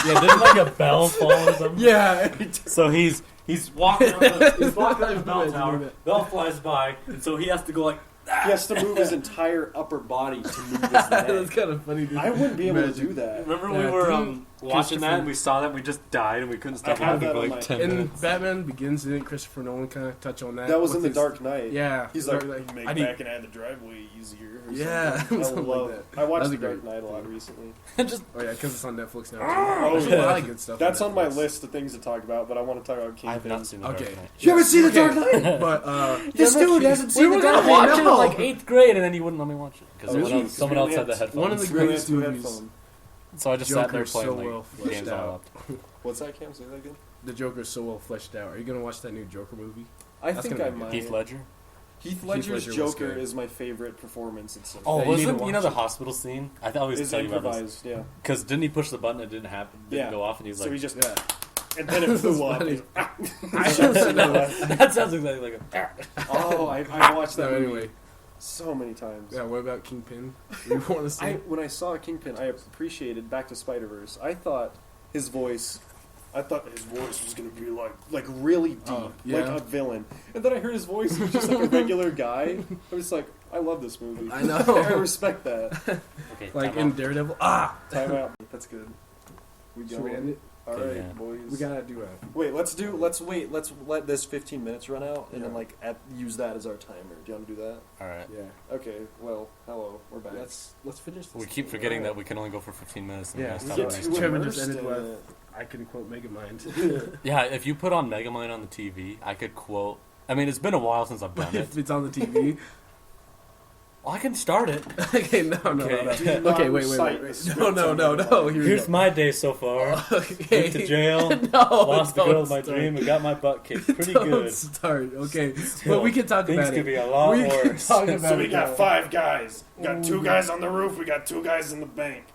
Yeah, didn't like a bell fall or something? Yeah. So he's walking up the bell Imagine tower. that. Bell flies by, and so he has to go like. he has to move his entire upper body to move his That's neck. kind of funny. Dude. I wouldn't be able to Imagine. do that. Remember Yeah, we were didn't watching that Christopher- and we saw that and we just died and we couldn't stop I have laughing that for on like my- 10 In minutes. Batman Begins, didn't Christopher Nolan kind of touch on that? That was with in The his- Dark Knight. Yeah. He's Dark like, Knight. make I need- back and add the driveway easier. Or Yeah, something. I something like love. that. I watched That was The a Dark great Knight a lot thing. recently. Just Oh yeah, because it's on Netflix now. Oh, Too. yeah. A lot of good stuff. That's on my Netflix. list of things to talk about, but I want to talk about Kingpin. I have not seen the Dark Okay. Knight. You haven't seen The Okay. Dark Knight? But This dude hasn't We seen were The gonna Dark watch Knight. it in like 8th grade and then you wouldn't let me watch it because Oh, someone really? else, someone Really else had the had- headphones. one of the Really greatest had two movies. headphones. So I just sat there Joker's playing so like well fleshed games on my out. laptop. What's that, Cam? Say that again. The Joker's so well fleshed out. Are you gonna watch that new Joker movie? I That's think gonna I be might. Heath Ledger. Heath Ledger's Ledger was Joker good. is my favorite performance in cinema. Oh, Yeah, you need to wasn't you know watch the it. hospital scene? I thought I was It's telling you about this improvised, yeah. because didn't he push the button? It didn't happen. Didn't Yeah. go off, and he was So like, he just Yeah. and then it flew up. funny. "That sounds exactly like a." Oh, I watched that So movie anyway, so many times. yeah. What about Kingpin? You want to see? When I saw Kingpin, I appreciated Back to Spider-Verse. I thought his voice was gonna be like really deep, Oh, like yeah. a villain. And then I heard his voice, he was just like a regular guy. I was like, I love this movie. I know. I respect that. Okay, Like time in out. Daredevil. Ah. Time out. That's good. We Should we end it? All Okay, right, yeah. boys. We gotta do a. Wait, let's let this 15 minutes run out, and then Yeah. use that as our timer. Do you want to do that? All right. Yeah. Okay. Well, hello, we're back. Let's finish this. We keep forgetting that we can only go for 15 minutes. And Yeah, we we gotta get stop too doing Trevin immersed just ended in with- it. I can quote Megamind. Yeah, if you put on Megamind on the TV, I could quote. I mean, it's been a while since I've done it. if it's on the TV. Well, I can start it. Okay, no. Do Okay, not wait. recite the No, script no. on the Here we Here's go. my day so far. Okay. Went to jail. No, Lost the girl don't of my start. dream and got my butt kicked pretty Don't good. start. Okay, Still, but we can talk things about could it. be a lot we can worse. talk about So we it got now. 5 guys. We got 2 guys on the roof. We got 2 guys in the bank.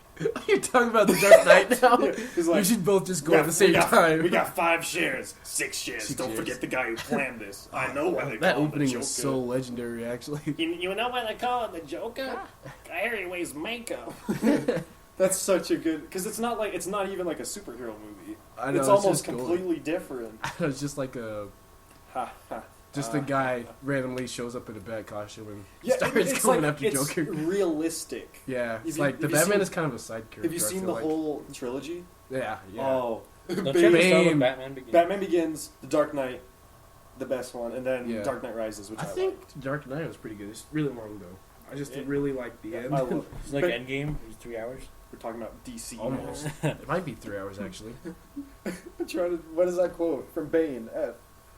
You're talking about the Dark Knight now. He's like, we should both just go at the same we got, time. We got 5 shares, 6 shares. 6 Don't shares. forget the guy who planned this. I know why they that call him the opening Joker. was so legendary, actually. You know why they call it the Joker? I hear he wears makeup. That's such a good because it's not even like a superhero movie. I know, It's almost just gold. completely different. It's just like a guy randomly shows up in a bat costume and Yeah, starts it's going like, after it's Joker. realistic. Yeah, Have it's you- like the have you Batman seen- is kind of a side character. Have you I seen feel the like. whole trilogy? Yeah, yeah. Oh, Don't Bane- you ever start with Bane. Batman Begins? Batman Begins, The Dark Knight, the best one, and then Yeah. Dark Knight Rises, which I I think liked. Dark Knight was pretty good. It's really long though. I just really like the end. I love It's like Endgame. It's 3 hours. We're talking about DC. Almost. It might be 3 hours actually. What is that quote from Bane?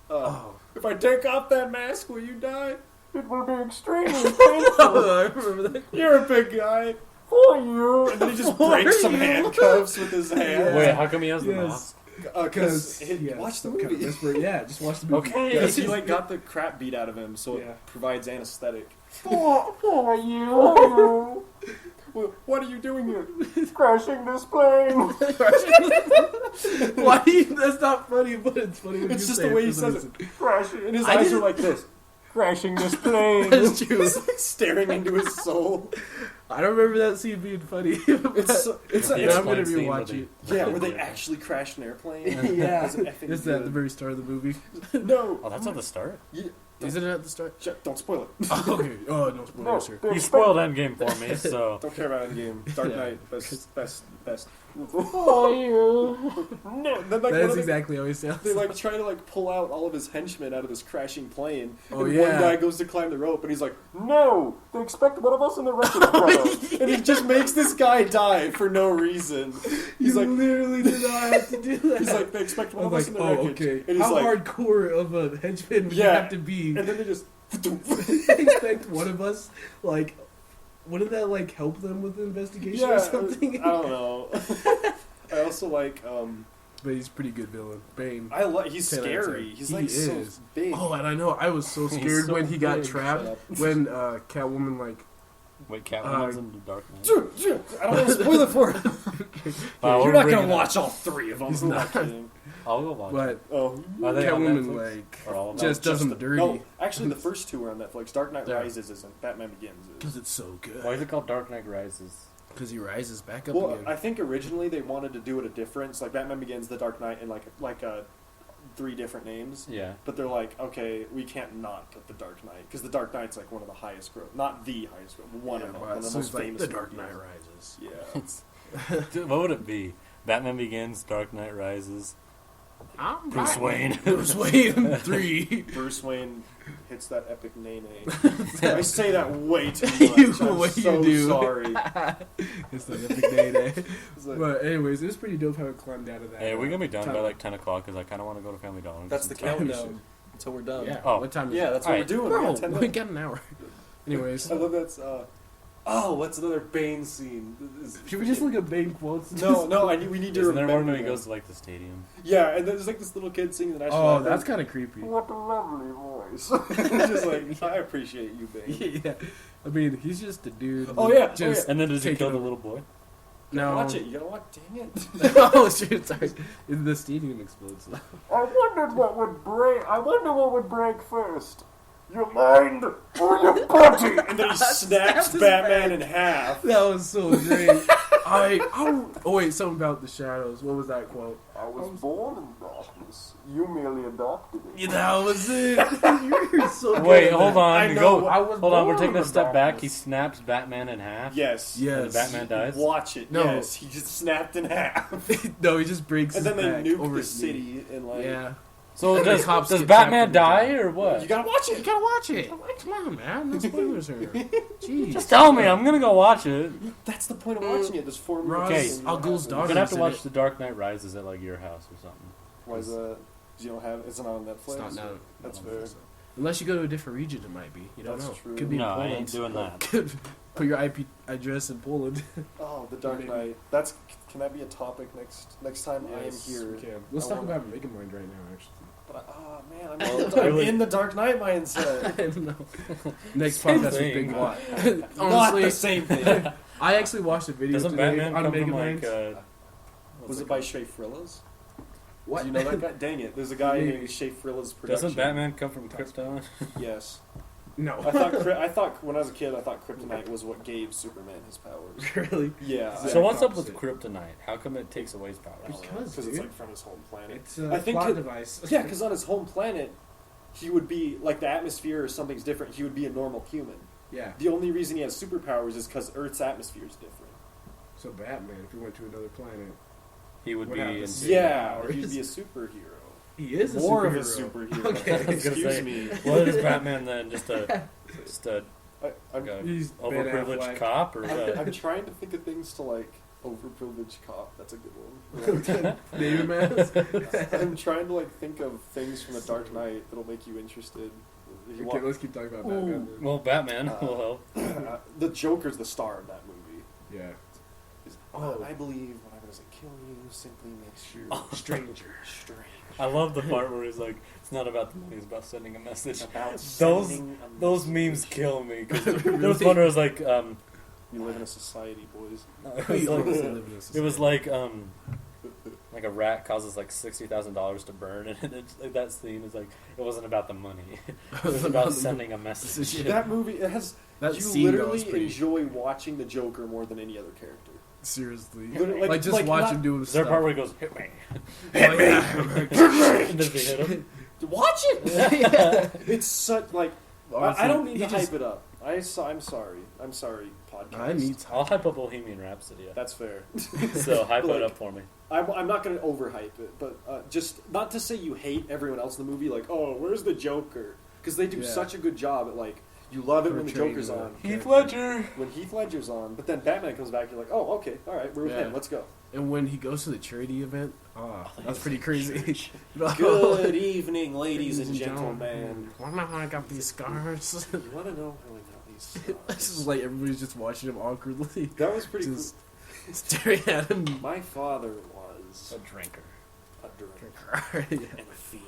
If I take off that mask, will you die? It will be extremely painful. I remember that. You're a big guy. For you. And then he just breaks some handcuffs with his hand. Yeah. Wait, how come he has the mask? Because yeah, watch the some kind of movie. desperate- yeah, just watch the movie. Okay. Because he like got the crap beat out of him, so Yeah. it provides anesthetic. For you. What are you doing here? Crashing this plane. Why? That's not funny, but it's funny when It's you just say the way he for some says it. reason. Crashing. And his I eyes didn't- are like this. Crashing this plane. That's true. He's like staring into his soul. I don't remember that scene being funny. It's And I'm gonna Explain rewatch scene it. yeah, where they actually crashed an airplane. Yeah, It's effing is that at the good. very start of the movie? No. Oh, that's at the start. Isn't it at the start? Don't spoil it. Oh, okay. Oh, no spoilers here. You spoiled Endgame for me, so Don't care about Endgame. Dark Yeah. Knight, best. No, then like That one is of exactly how he sounds. they like try to like pull out all of his henchmen out of this crashing plane. Oh, and yeah. one guy goes to climb the rope, and he's like, "No, they expect one of us in the wreckage, brother." And he just makes this guy die for no reason. He's You like, literally did not have to do that. he's like, they expect one I'm of us like, in the oh, wreckage. okay. And he's How like, hardcore of a henchman would you Yeah. have to be? and then they just. Expect one of us, like, wouldn't that, like, help them with the investigation Yeah, or something? I don't know. I also like. But he's a pretty good villain. Bane. He's 10 out of 10. scary. He's He like is. so big. Oh, and I know, I was so He's scared so when he got big. trapped. Shut up. When Catwoman, like, wait, Catwoman's in the Dark Knight. I don't want to spoil it for him. Wow, You're we're not bringing gonna it- watch all three of them. He's I'm not. kidding. I'll go watch it. but Oh, Are they on Catwoman, Netflix? like, Or all of just them? does them dirty. No, actually, the first two are on Netflix. Dark Knight Yeah. Rises isn't. Batman Begins is. Because it's so good. Why is it called Dark Knight Rises? Because he rises back up Well, again. I think originally they wanted to do it a difference, like Batman Begins, The Dark Knight, and like 3 different names. Yeah. But they're like, okay, we can't not put The Dark Knight because The Dark Knight's like one of the highest growth, not the highest growth, but one Yeah, of them, but one of the so most it's like famous. The Dark movies. Knight Rises. Yeah. Dude, what would it be? Batman Begins, Dark Knight Rises, I'm Bruce Wayne. Bruce Wayne 3. Bruce Wayne hits that epic nay. I say that way too much. You- I'm what so you do. sorry. It's the epic day. It's like- But anyways, it was pretty dope how it climbed out of that. Hey, we're gonna be done by time. like 10 o'clock because I kind of want to go to Family Dollar. and That's get the some count. tacos. No. Until we're done. Yeah. Oh. What time is Yeah, it? that's what Alright. we're doing. Bro, we got 10 we minutes. got an hour. Anyways, I love that's. What's another Bane scene? should we just look at Bane quotes? No, we need to Isn't there one remember. when he them. goes to like the stadium? Yeah, and there's like this little kid singing the national Oh, anthem. that's kind of creepy. What a lovely voice. Just like, I appreciate you, Bane. Yeah, I mean, he's just a dude. Oh, yeah, just And then does he taking kill the over. little boy? No. Watch it. You gotta watch. Dang it. Oh shoot! Sorry, the stadium explodes. I wondered what would break. I wonder what would break first. Your mind or your body? And then he snaps his Batman back. in half. That was so great. Oh wait, something about the shadows. What was that quote? I was born in darkness. You merely adopted it. Yeah, that was it. You're so good. Wait, at hold that. on. I You know, go. I was Hold on, we're born taking a in step back. darkness. He snaps Batman in half. Yes. Yes. And Batman dies. Watch it. No. Yes. He just snapped in half. No, he just breaks. And his then they back nuke over the his knee. city and like. Yeah. So And the does cops get Batman trapped die in the or what? You gotta watch You it. gotta watch it. Come on, man. No spoilers here. Jeez. Just tell me. I'm gonna go watch it. That's the point of watching it. There's 4 Ross movies. Al Ghul's I'm daughter. gonna have to in watch it. The Dark Knight Rises at like your house or something. Why is that? You don't have? It's not on Netflix. It's not now. That's I don't think fair. so. Unless you go to a different region, it might be. You don't That's know. true. Could be No, in I Poland. ain't doing that. Could put your IP address in Poland. Oh, The Dark Maybe. Knight. That's. Can that be a topic next time I am here? we can. Let's I talk wanna- about megamind right now. Actually. But, oh man, Well, I'm really- in the Dark Knight mindset. I don't know. Next Same podcast with thing. Big Watt. Not Honestly, the same thing. I actually watched a video Doesn't today Batman on come from Megamind. like? Was it by Shea Frillas? What? Do you know that guy? Dang it! There's a guy Maybe. named Shea Frilla's production. Doesn't Batman come from Krypton? Yes. No. I thought when I was a kid, I thought kryptonite was what gave Superman his powers. really? Yeah. So So what's up with opposite. kryptonite? How come it takes away his powers? Because, it's dude. like from his home planet. It's a I think plot it- device. Yeah, because on his home planet, he would be like the atmosphere or something's different. He would be a normal human. Yeah. The only reason he has superpowers is because Earth's atmosphere is different. So Batman, if he went to another planet, He would What be. happens? In, Yeah, powers. he'd be a superhero. he is a More superhero. of a superhero. Okay. I was gonna Excuse say, me. what is Batman then? Just a I'm, Like a He's Ben overprivileged Affleck. cop, or I'm trying to think of things to like overprivileged cop. That's a good one. David Mask. I'm trying to like think of things from the Dark Knight that'll make you interested. If you Okay, want- let's keep talking about Batman. then. well, Batman will help. the Joker's the star of that movie. Yeah. I believe what I'm going to say, kill you simply makes you Stranger. strange. I love the part where he's like, "It's not about the money; it's about sending a message." About Those sending a those message. memes kill me because there was one where it was like, You live in a society, boys. it was like a rat causes like $60,000 to burn, and it's like that scene is like it wasn't about the money; it was about sending a message. Yeah. That movie, it has. That You scene though literally is pretty. enjoy watching the Joker more than any other character. Seriously. Literally, Like, just like, watch not- him do his Is there a stuff. part where he goes, "Hit me"? Oh, yeah. And does he hit him? Watch it. It's such like. Honestly, I don't mean he to just- hype it up. I'm sorry. I'm sorry, podcast. I need I'll hype up Bohemian Rhapsody. That's fair. So hype Like, it up for me. I'm not going to overhype it, but just not to say you hate everyone else in the movie. Like, oh, where's the Joker? Because they do Yeah. such a good job at like you love it when the Portraying Joker's the on. Heath Ledger. When Heath Ledger's on, but then Batman comes back, you're like, oh, okay, all right, we're with Yeah. him. Let's go. And when he goes to the charity event, that's pretty crazy. Good evening, ladies and gentlemen. Why I got these scars? You want to know how I got these scars? This is like everybody's just watching him awkwardly, That was pretty just cool. staring at him. My father was A drinker. a drinker Yeah, and a fiend.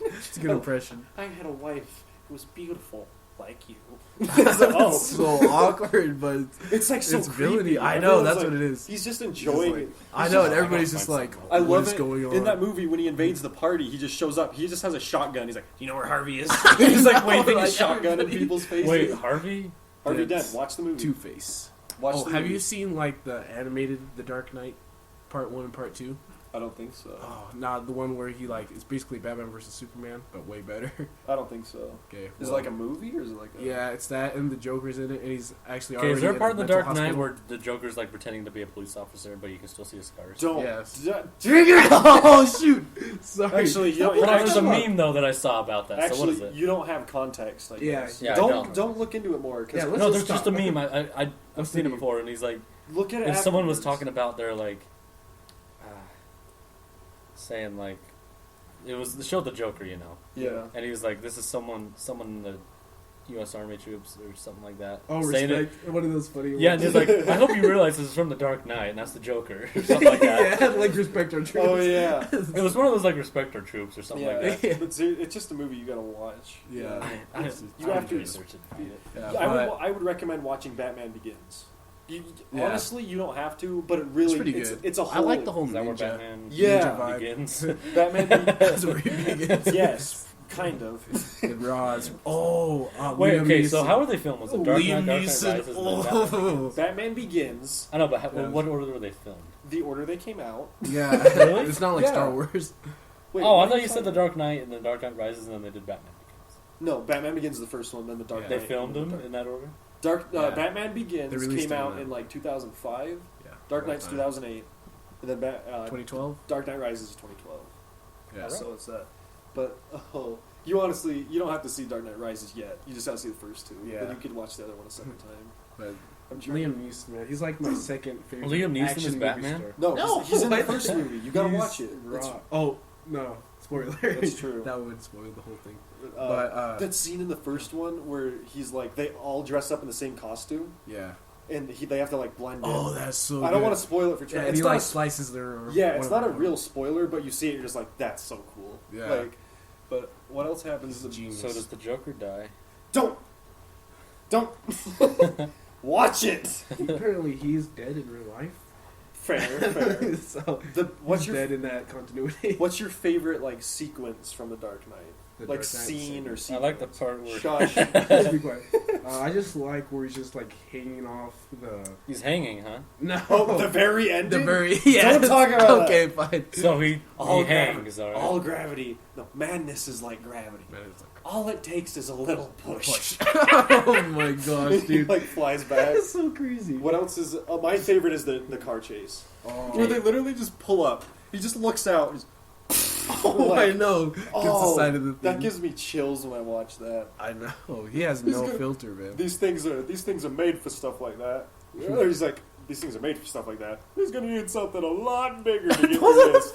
it's a good impression. I had a wife who was beautiful, like you. Oh, so awkward, but It's like so it's creepy. villainy. I know, Everyone's that's like- what it is. He's just He's enjoying like- it. I He's know, just- and everybody's I just gotta like, find I what love is it. going on? In that movie, when he invades the party, he just shows up. He just has a shotgun. He's like, "Do you know where Harvey is?" He's like waving Like his shotgun in everybody. people's faces. Wait, Harvey? Harvey It's Dent. Watch the movie. Two-Face. Watch Oh, the have movie. you seen like the animated The Dark Knight, Part 1 and Part 2? I don't think so. Oh, nah, the one where he like it's basically Batman versus Superman, but way better. I don't think so. Okay, Is it like a movie or is it like a... Yeah, it's that, and the Joker's in it, and he's actually Okay, already is there a in part in the mental Dark Knight hospital. where the Joker's like pretending to be a police officer, but you can still see his scars? Don't. Yes. Trigger. Oh shoot! Sorry. Actually, you Well, don't. there's a Actually, meme though that I saw about that. so what is actually it? you don't have context. I Yeah, guess. yeah, I Don't don't. look into it more. 'Cause Yeah, let's No, just there's just a stop. meme. I've Let's seen it see. before, and he's like, look at it. if someone was afterwards. talking about their like, saying like, it was the show The Joker, you know, Yeah. and he was like, this is someone in the U.S. Army troops or something like that. Oh, saying it. respect. One of those funny Yeah, and ones. he's like, I hope you realize this is from The Dark Knight, and that's the Joker, or something like that. yeah, like respect our troops. Oh yeah. It was one of those like respect our troops or something Yeah. like that. It's just a movie you gotta watch. Yeah. I have to- research it. Find it. Yeah, Yeah, I would recommend watching Batman Begins. Yeah. Honestly, you don't have to, but it really pretty good. It's a whole. I like the whole Is that where ninja. Batman Yeah. ninja vibe. begins? Batman. That's where he begins. Yes, kind of. And Roz. Oh, Wait, Liam okay, Neeson. so how were they filmed? Was it Dark Knight, Liam Dark Knight Neeson. Rises, and then Batman? Oh. Batman Begins. I know, but Yeah. what order were they filmed? The order they came out. Yeah, Really? it's not like Yeah. Star Wars. Wait, Oh, I what are thought you said The talking- Dark Knight and then Dark Knight Rises, and then they did Batman Begins. No, Batman Begins is the first one, then the Dark Yeah. They Knight. filmed and them in that order? Yeah. Batman They Begins released came it in out that. in like 2005. Yeah. Dark Knight's Time. 2008, and then 2012. Dark Knight Rises is 2012. Yeah. So it's that. But you don't have to see Dark Knight Rises yet. You just have to see the first two. Yeah. Then you can watch the other one a second time. But I'm trying. Liam Neeson, man, he's like my second favorite. Liam Neeson action is movie Batman? star. No, he's in the what? first movie. You gotta He's watch it. It's, raw. Oh no, spoiler. That's true. That would spoil the whole thing. uh, But that scene in the first one where he's like, they all dress up in the same costume, yeah. and they have to like blend in. Oh, that's so. I don't good. want to spoil it for Yeah, Trevin. and It's he not like a slices their. Yeah, it's one not a of real spoiler, but you see it, you're just like, that's so cool. Yeah. Like, but what else happens? He's a genius. So does the Joker die? Don't watch it. Apparently, he's dead in real life. Fair. So What's he's your dead in that continuity? What's your favorite like sequence from The Dark Knight? The Like Dark Knight scene or I sequence? like the part where Shush. Be quiet. I just like where he's just like hanging off the. he's hanging, huh? No. Oh, the very end. The very. Yeah. Don't talk about Okay, fine. So he All hangs, gravity. alright? All gravity. No, madness is like gravity. Man, it's like, All it takes is a little push. oh my gosh, he dude. like flies back. That's so crazy. What else is? My favorite is the car chase, Oh. where they literally just pull up. He just looks out. Oh, Like, I know. Gets oh, the side of the thing. that gives me chills when I watch that. I know. He has He's no gonna- filter, man. These things are made for stuff like that. He's like, these things are made for stuff like that. He's gonna need something a lot bigger to get through this.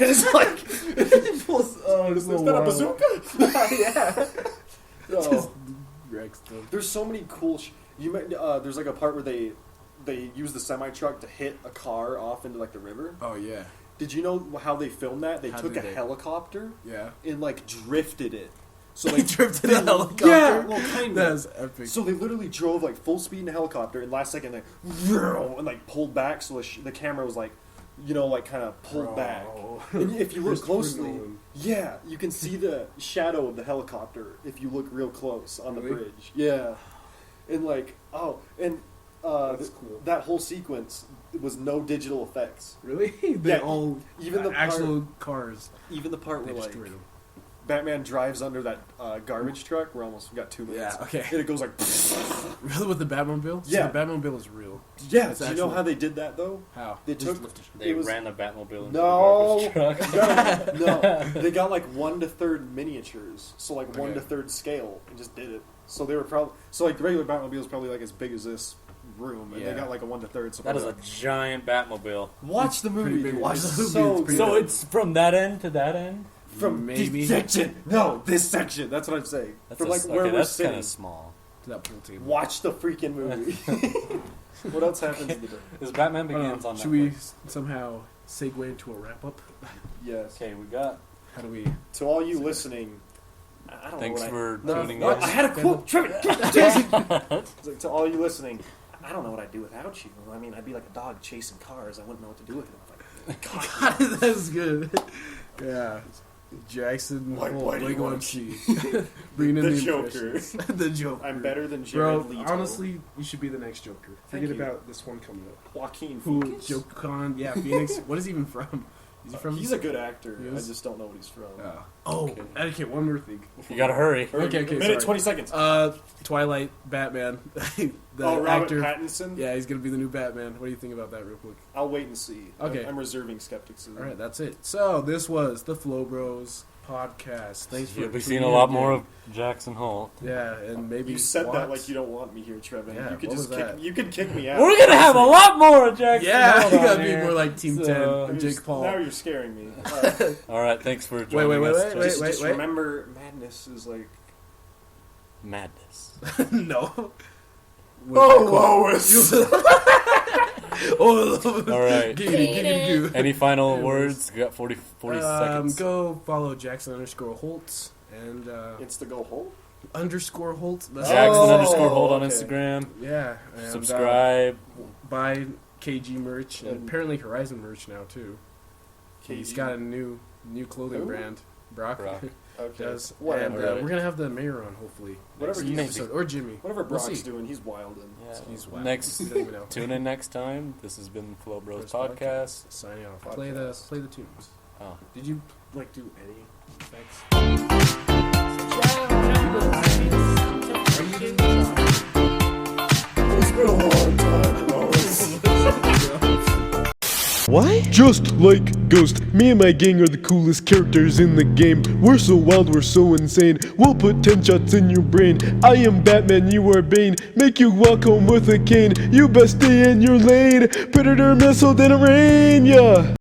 It's like, is that a bazooka? Yeah. Oh. There's so many cool. There's like a part where they use the semi truck to hit a car off into like the river. Oh yeah. Did you know how they filmed that? They How took did a they? helicopter Yeah. and like drifted it. So They like drifted a helicopter. Yeah, well, kind That of. is epic. So they literally drove like full speed in a helicopter, and last second they and like pulled back, so the camera was like, like kind of pulled back. And if you look Christopher closely, Nolan. yeah, you can see the shadow of the helicopter if you look real close on the Really? bridge. Yeah, and like That's cool. that whole sequence was no digital effects. Really? They Yeah, all even the actual cars. Even the part They where like destroyed them. Batman drives under that garbage truck. We got 2 minutes. Yeah. Okay. And it goes like. Really, with the Batmobile? Yeah. So the Batmobile is real. Yeah. It's Do you know actual- how they did that though? How? They Just took- lift it. They It was- ran the Batmobile into No, the garbage truck. no, they got like 1/3 miniatures, so like Okay. 1/3 scale, and just did it. So they were probably like the regular Batmobile is probably like as big as this room, and Yeah. they got like a 1/3. So That is a probably, giant Batmobile. watch the pretty movie. big. Dude. Watch It's the movie, So it's pretty So big. it's from that end to that end? from Maybe. this section. No, this section. That's what I'm saying. That's From like okay, where we're that's sitting. kind of small. To that pool table. Watch the freaking movie. What else happens in the day? This Batman Begins on Should we Netflix. somehow segue into a wrap up? Yes. Okay, we got. How do we? To all you listening, I don't Thanks know what for No, tuning no, in. I had a quote. Trevin. To all you listening, I don't know what I'd do without you. I mean, I'd be like a dog chasing cars. I wouldn't know what to do with it. God, that's good. Yeah. Jaxon Why Holt, do you Lego want MC. Bringing in The the Joker. impressions. The Joker. I'm better than Jared Bro, Leto. honestly, you should be the next Joker. Thank Forget you. about this one coming up. Joaquin Who? Phoenix? JokerCon? Yeah, Phoenix. What is he even from? Is he from? He's a good actor. He I is? just don't know what he's from. Okay, one more thing. You gotta hurry. Okay, Minute sorry. 20 seconds. Twilight, Batman. The Robert actor. Pattinson? Yeah, he's gonna be the new Batman. What do you think about that, real quick? I'll wait and see. Okay. I'm reserving skepticism. All right, that's it. So this was the FLO Bros podcast. Thanks for. You'll be tuning seeing a in lot again. more of Jaxon Holt. Yeah, and maybe You said that Watts. like you don't want me here, Trevin. Yeah, you could what just was kick. that? You could kick me out. We're gonna have a lot more of Jaxon Yeah, Holt you on gotta be here. more like Team So- 10 Now and you're- Jake Paul. Now you're scaring me. All right, thanks for joining wait, us. wait, Jaxon. Just remember, madness is like. Madness. No. Oh, Lois. Oh, All right. Giggity. Any final words? You got 40 seconds. Go follow Jaxon_Holt and It's the go hole. _Holt. That's Jaxon_Holt on okay. Instagram. Yeah. And, Subscribe. buy KG merch and And- apparently Horizon merch now too. He's got a new clothing Who? brand. Brock. Brock. Okay. does. Whatever. And Alright. we're gonna have the mayor on hopefully. Whatever next he's- episode. Or Jimmy. Whatever We'll Brock's see. doing, he's wilding. Yeah. He's wild. Next, We don't even know. tune in next time. This has been FLO Bros First podcast. Signing off. Podcast. Play the tunes. Oh. Did you do any effects? It's been a long time, Lois. What? Just like Ghost, me and my gang are the coolest characters in the game. We're so wild, we're so insane. We'll put 10 shots in your brain. I am Batman, you are Bane. Make you walk home with a cane. You best stay in your lane. Predator missile, then rain, yeah.